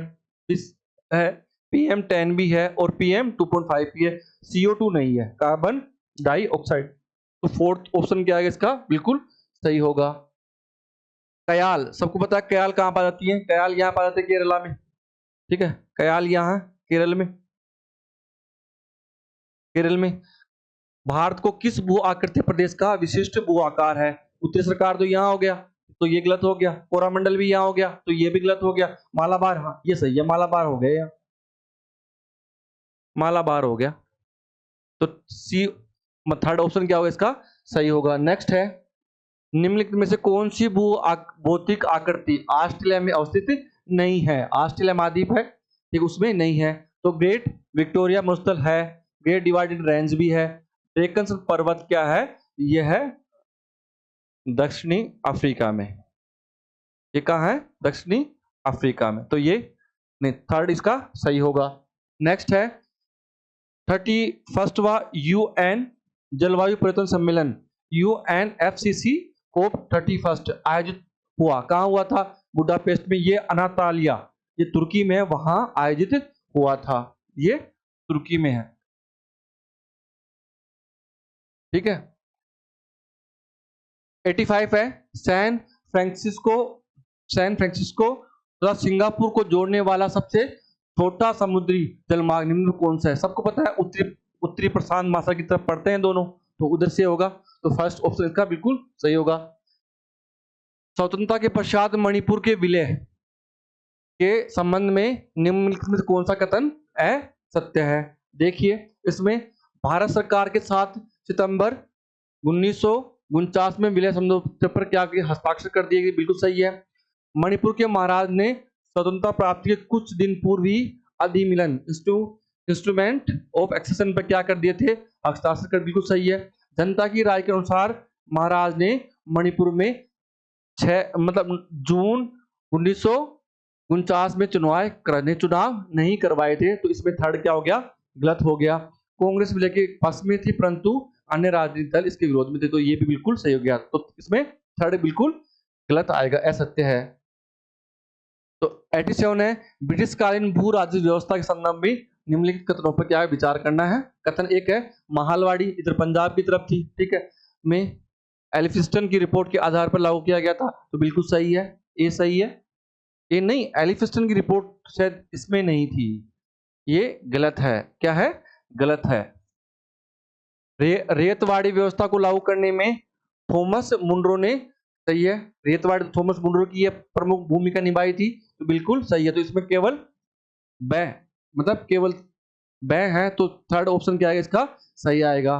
है, PM10 भी है और PM2.5 भी है, CO2 नहीं है, कार्बन डाइऑक्साइड। तो फोर्थ ऑप्शन क्या है इसका? बिल्कुल सही होगा। कयाल सबको पता है, कयाल कहाँ पाई जाती है? कयाल यहाँ पाई जाती है केरला में, ठीक है, कयाल यहाँ केरल में। भारत को किस भू आकृति प्रदेश का विशिष्ट भू आकार है? उत्तरी सरकार तो यहाँ हो गया, तो ये गलत हो गया। कोरामंडल भी यहाँ हो गया, तो ये भी गलत हो गया। मालाबार, हाँ ये सही है, मालाबार हो गया, मालाबार हो गया, तो सी थर्ड ऑप्शन क्या होगा इसका? सही होगा। नेक्स्ट है निम्नलिखित में से कौन सी भौतिक आकृति ऑस्ट्रेलिया में अवस्थित नहीं है? ऑस्ट्रेलिया महाद्वीप है, ठीक, उसमें नहीं है, तो ग्रेट विक्टोरिया मरुस्थल है, ग्रेट डिवाइडेड रेंज भी है। डेक्कन पर्वत क्या है? यह है दक्षिणी अफ्रीका में। ये कहाँ है? दक्षिणी अफ्रीका में, तो ये नहीं, थर्ड इसका सही होगा। नेक्स्ट है 31वां UN जलवायु परिवर्तन सम्मेलन UNFCCC COP 31 आयोजित हुआ, कहाँ हुआ था? बुडापेस्ट में, ये अनातालिया, ये तुर्की में है, वहां आयोजित हुआ था, ये तुर्की में है, ठीक है। 85 है सैन फ्रांसिस्को, सैन फ्रांसिस्को तथा सिंगापुर को जोड़ने वाला सबसे छोटा समुद्री जलमार्ग निम्न में कौन सा है? सबको पता है उत्तरी उत्तरी प्रशांत महासागर की तरफ पड़ते हैं दोनों, तो उधर से होगा, तो फर्स्ट ऑप्शन इसका बिल्कुल सही होगा। स्वतंत्रता के पश्चात मणिपुर के विलय के संबंध में निम्नलिखित में कौन सा कथन असत्य है? देखिए इसमें भारत सरकार के साथ सितंबर 1949 में विलय समझौते पर क्या हस्ताक्षर कर दिए गए, बिल्कुल सही है। मणिपुर के महाराज ने स्वतंत्रता प्राप्ति के कुछ दिन पूर्व ही अधिमिलन इंस्ट्रूमेंट ऑफ एक्सेशन पर क्या कर दिए थे, हस्ताक्षर कर, बिल्कुल सही है। जनता की राय के अनुसार महाराज ने मणिपुर में जून 1949 में चुनाव नहीं करवाए थे, तो इसमें थर्ड क्या हो गया, गलत हो गया। कांग्रेस विलय के पक्ष में थी परंतु अन्य राजनीतिक दल इसके विरोध में थे, तो ये भी बिल्कुल सही हो गया, तो इसमें थर्ड बिल्कुल गलत आएगा, असत्य है। तो 87 है ब्रिटिशकालीन भू राज्य व्यवस्था के संदर्भ में निम्नलिखित कथनों पर क्या है विचार करना है। कथन एक है महालवाड़ी इधर पंजाब की तरफ थी, ठीक है, में एलिफिस्टन की रिपोर्ट के आधार पर लागू किया गया था, तो बिल्कुल सही है, ये सही है। ये नहीं, एलिफिस्टन की रिपोर्ट शायद इसमें नहीं थी, ये गलत है, क्या है, गलत है। रेतवाड़ी व्यवस्था को लागू करने में थॉमस मुनरो ने, सही है, रेतवाड़ी थॉमस मुनरो की ये प्रमुख भूमिका निभाई थी, तो बिल्कुल सही है। तो इसमें केवल बै मतलब केवल बै है, तो थर्ड ऑप्शन क्या आएगा इसका, सही आएगा।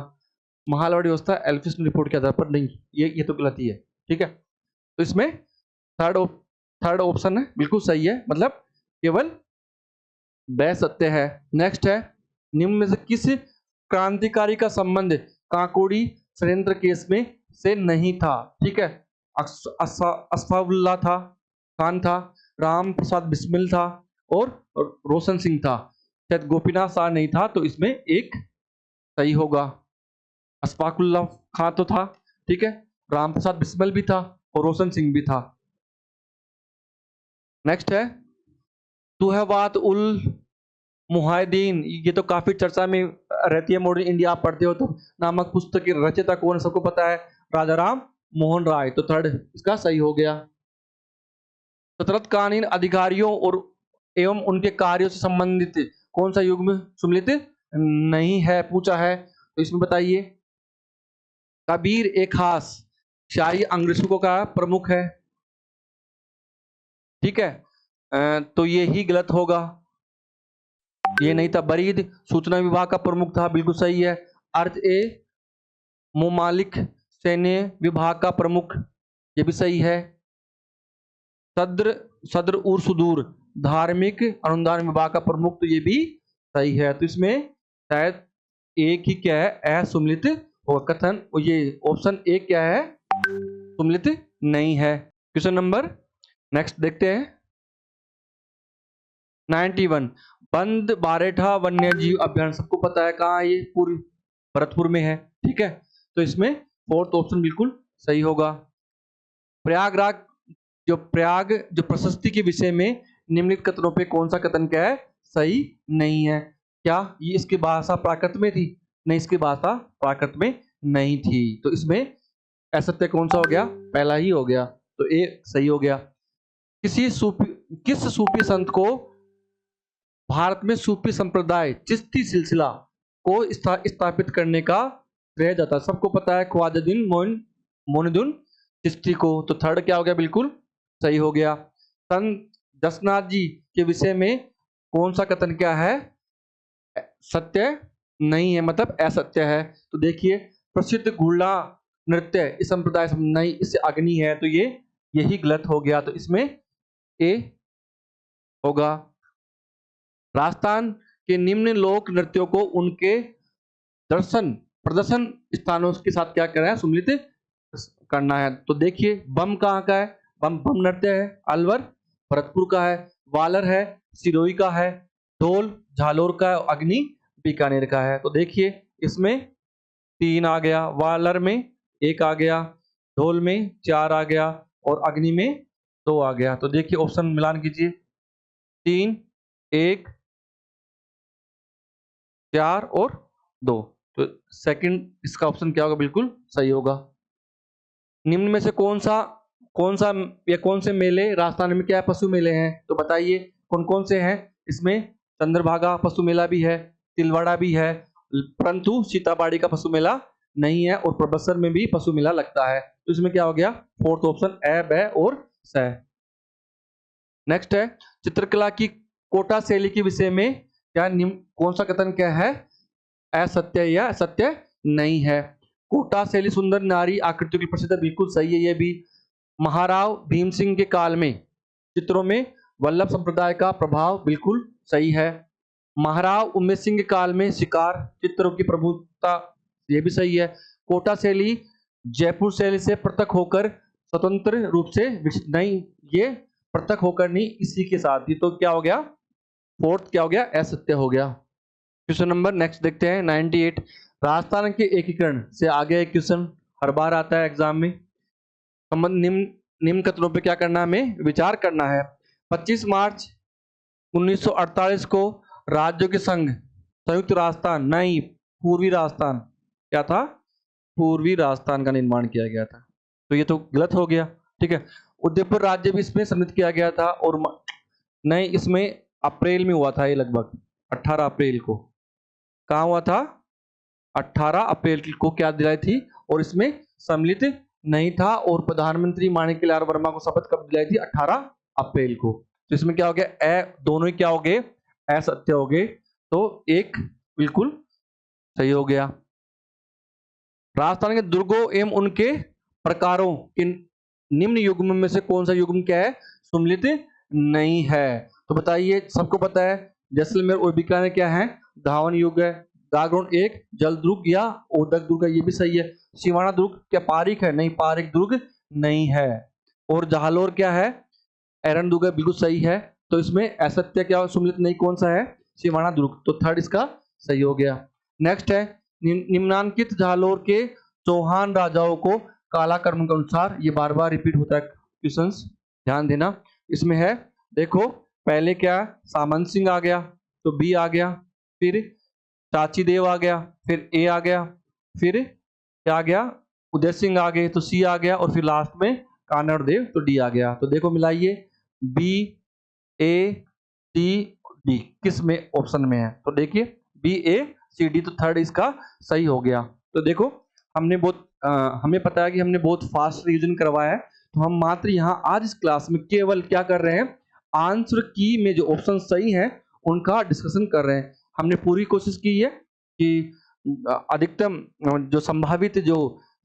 महालवाड़ी व्यवस्था एल्फिस्टन रिपोर्ट के आधार पर नहीं, ये तो गलत ही है, ठीक है। तो इसमें थर्ड ऑप्शन है बिल्कुल सही है, मतलब केवल बै सत्य है। नेक्स्ट है निम्न में से किस क्रांतिकारी का संबंध काकोड़ी षड्यंत्र केस में से नहीं था, ठीक है। असफाउल्ला था, खान था, राम प्रसाद बिस्मिल था और रोशन सिंह था, शायद गोपीनाथ शाह नहीं था, तो इसमें एक सही होगा। अशफाकुल्ला खान तो था, ठीक है, राम प्रसाद बिस्मिल भी था और रोशन सिंह भी था। नेक्स्ट है तुहबात उल मुहाइदीन, ये तो काफी चर्चा में रहती है, मॉडर्न इंडिया आप पढ़ते हो तो, नामक पुस्तक के रचयिता कौन, सबको पता है, राजा राम मोहन राय, तो थर्ड इसका सही हो गया। सतरत कालीन अधिकारियों और एवं उनके कार्यों से संबंधित कौन सा युग्म सुमिलित नहीं है पूछा है, तो इसमें बताइए। कबीर एक खास शाही अंग्रेजों का प्रमुख है, ठीक है, तो ये ही गलत होगा, ये नहीं था। बरीद सूचना विभाग का प्रमुख था, बिल्कुल सही है। अर्थ ए मुमालिक सैन्य विभाग का प्रमुख, ये भी सही है। सद्र उर सुदूर धार्मिक अनुदान विभाग का प्रमुख, तो ये भी सही है। तो इसमें शायद एक ही क्या है, असुमिलित होगा कथन, और ये ऑप्शन ए क्या है, सुमिलित नहीं है। क्वेश्चन नंबर नेक्स्ट देखते हैं 91 बंद बारेठा वन्य जीव अभ्यारण्य, सबको पता है कहाँ है, ये पूरी भरतपुर में है, ठीक है, तो इसमें फोर्थ ऑप्शन बिल्कुल सही होगा। प्रयागराज जो प्रशस्ति के विषय में निम्नलिखित कथनों पे कौन सा कथन क्या है, सही नहीं है। क्या ये इसकी भाषा प्राकृत में थी, नहीं, इसकी भाषा प्राकृत में नहीं थी, तो इसमें असत्य कौन सा हो गया, पहला ही हो गया, तो ए सही हो गया। किस सूफी संत को भारत में सूफी संप्रदाय चिश्ती सिलसिला को स्थापित करने का श्रेय जाता है, सबको पता है, ख्वाजाउद्दीन मोइनुद्दीन चिश्ती को, तो थर्ड क्या हो गया, बिल्कुल सही हो गया। संत जसनाथ जी के विषय में कौन सा कथन क्या है, सत्य नहीं है, मतलब असत्य है। तो देखिए प्रसिद्ध घुड़ला नृत्य इस संप्रदाय से नहीं, इससे अग्नि है, तो ये यही गलत हो गया, तो इसमें ए होगा। राजस्थान के निम्न लोक नृत्यों को उनके प्रदर्शन स्थानों के साथ क्या करना है, सुमिलित करना है। तो देखिए बम कहाँ का है, बम नृत्य है अलवर भरतपुर का है, वालर है सिरोही का है, ढोल झालोर का है, अग्नि बीकानेर का है। तो देखिए इसमें 3 आ गया, वालर में 1 आ गया, ढोल में 4 आ गया और अग्नि में 2 आ गया। तो देखिए ऑप्शन मिलान कीजिए, 3 1 4 और 2, तो सेकंड इसका ऑप्शन क्या होगा, बिल्कुल सही होगा। निम्न में से कौन सा या कौन से मेले राजस्थान में क्या पशु मेले हैं, तो बताइए कौन कौन से हैं। इसमें चंद्रभागा पशु मेला भी है, तिलवाड़ा भी है, परंतु सीताबाड़ी का पशु मेला नहीं है, और प्रबसर में भी पशु मेला लगता है। तो इसमें क्या हो गया, फोर्थ ऑप्शन ए, ब और स। नेक्स्ट है, चित्रकला की कोटा शैली के विषय में क्या कौन सा कथन क्या है, असत्य या सत्य नहीं है। कोटा शैली सुंदर नारी आकृतियों की प्रसिद्ध है, बिल्कुल सही है ये भी। महाराव भीम सिंह के काल में चित्रों में वल्लभ संप्रदाय का प्रभाव, बिल्कुल सही है। महाराव उमेश सिंह के काल में शिकार चित्रों की प्रभुता, ये भी सही है। कोटा शैली जयपुर शैली से पृथक होकर स्वतंत्र रूप से नहीं, ये पृथक होकर नहीं, इसी के साथ ही, तो क्या हो गया, फोर्थ क्या हो गया, असत्य हो गया। क्वेश्चन नंबर नेक्स्ट देखते हैं 98। राजस्थान के एकीकरण से आगे एक क्वेश्चन हर बार आता है एग्जाम में। निम्न कथनों पे क्या करना है, हमें विचार करना है। 25 मार्च 1948 को राज्यों के संघ संयुक्त राजस्थान, नहीं पूर्वी राजस्थान, क्या था, पूर्वी राजस्थान का निर्माण किया गया था, तो ये तो गलत हो गया। ठीक है, उदयपुर राज्य भी इसमें सम्मिलित किया गया था, और नहीं, इसमें अप्रैल में हुआ था ये, लगभग 18 अप्रैल को। कहाँ हुआ था, 18 अप्रैल को क्या दिलाई थी, और इसमें सम्मिलित नहीं था, और प्रधानमंत्री माणिक्यलाल वर्मा को शपथ कब दिलाई थी, 18 अप्रैल को। तो इसमें क्या हो गया, दोनों ही क्या हो गए, असत्य हो गए, तो एक बिल्कुल सही हो गया। राजस्थान के दुर्गों एवं उनके प्रकारों के निम्न युग्म में से कौन सा युग्म क्या है, सम्मिलित नहीं है, तो बताइए। सबको पता है जैसलमेर और बीकानेर क्या है, धावन युग है। गागरोन एक जल दुर्ग या ओदक दुर्ग है, ये भी सही है। सिवाना दुर्ग क्या पारिक है, नहीं पारिक दुर्ग नहीं है। और जालोर क्या है, एरन दुर्ग है, बिल्कुल सही है। तो इसमें असत्य क्या सम्मिलित नहीं कौन सा है, सिवाना दुर्ग, तो थर्ड इसका सही हो गया। नेक्स्ट है, निम्नांकित जालोर के चौहान राजाओं को कालाक्रम के अनुसार, ये बार बार रिपीट होता है क्वेश्चंस, ध्यान देना। इसमें है, देखो पहले क्या, सामंत सिंह आ गया तो बी आ गया, फिर चाची देव आ गया, फिर ए आ गया, फिर क्या आ गया, उदय सिंह आ गए तो सी आ गया, और फिर लास्ट में कानड़ देव तो डी आ गया। तो देखो मिलाइए, बी ए सी डी किस में ऑप्शन में है, तो देखिए बी ए सी डी, तो थर्ड इसका सही हो गया। तो देखो हमने हमें पता है कि हमने बहुत फास्ट रिवीजन करवाया है, तो हम मात्र यहाँ आज इस क्लास में केवल क्या कर रहे हैं, आंसर की में जो ऑप्शन सही है उनका डिस्कशन कर रहे हैं। हमने पूरी कोशिश की है कि अधिकतम जो संभावित जो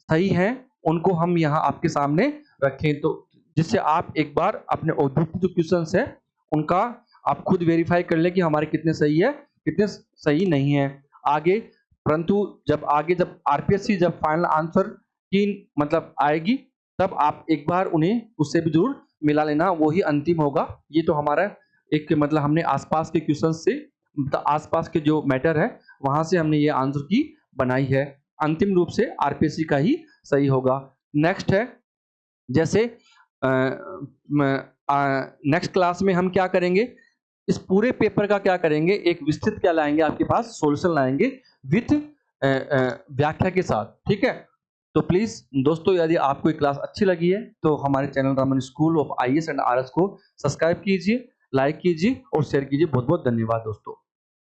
सही है उनको हम यहाँ आपके सामने रखें, तो जिससे आप एक बार अपने औद्योगिक जो क्वेश्चंस है उनका आप खुद वेरीफाई कर लें कि हमारे कितने सही है कितने सही नहीं है आगे। परंतु जब आरपीएससी जब फाइनल आंसर की मतलब आएगी, तब आप एक बार उन्हें उससे भी जरूर मिला लेना, वही अंतिम होगा। ये तो हमारा एक मतलब हमने आसपास के क्वेश्चन से, मतलब आसपास के जो मैटर है वहां से हमने ये आंसर की बनाई है, अंतिम रूप से आरपीएससी का ही सही होगा। नेक्स्ट है, जैसे नेक्स्ट क्लास में हम क्या करेंगे, इस पूरे पेपर का क्या करेंगे, एक विस्तृत क्या लाएंगे आपके पास, सॉल्यूशन लाएंगे विथ व्याख्या के साथ, ठीक है। तो प्लीज दोस्तों, यदि आपको ये क्लास अच्छी लगी है तो हमारे channel Raman school of IAS and RS को सब्सक्राइब कीजिए, लाइक कीजिए और शेयर कीजिए। बहुत बहुत धन्यवाद दोस्तों।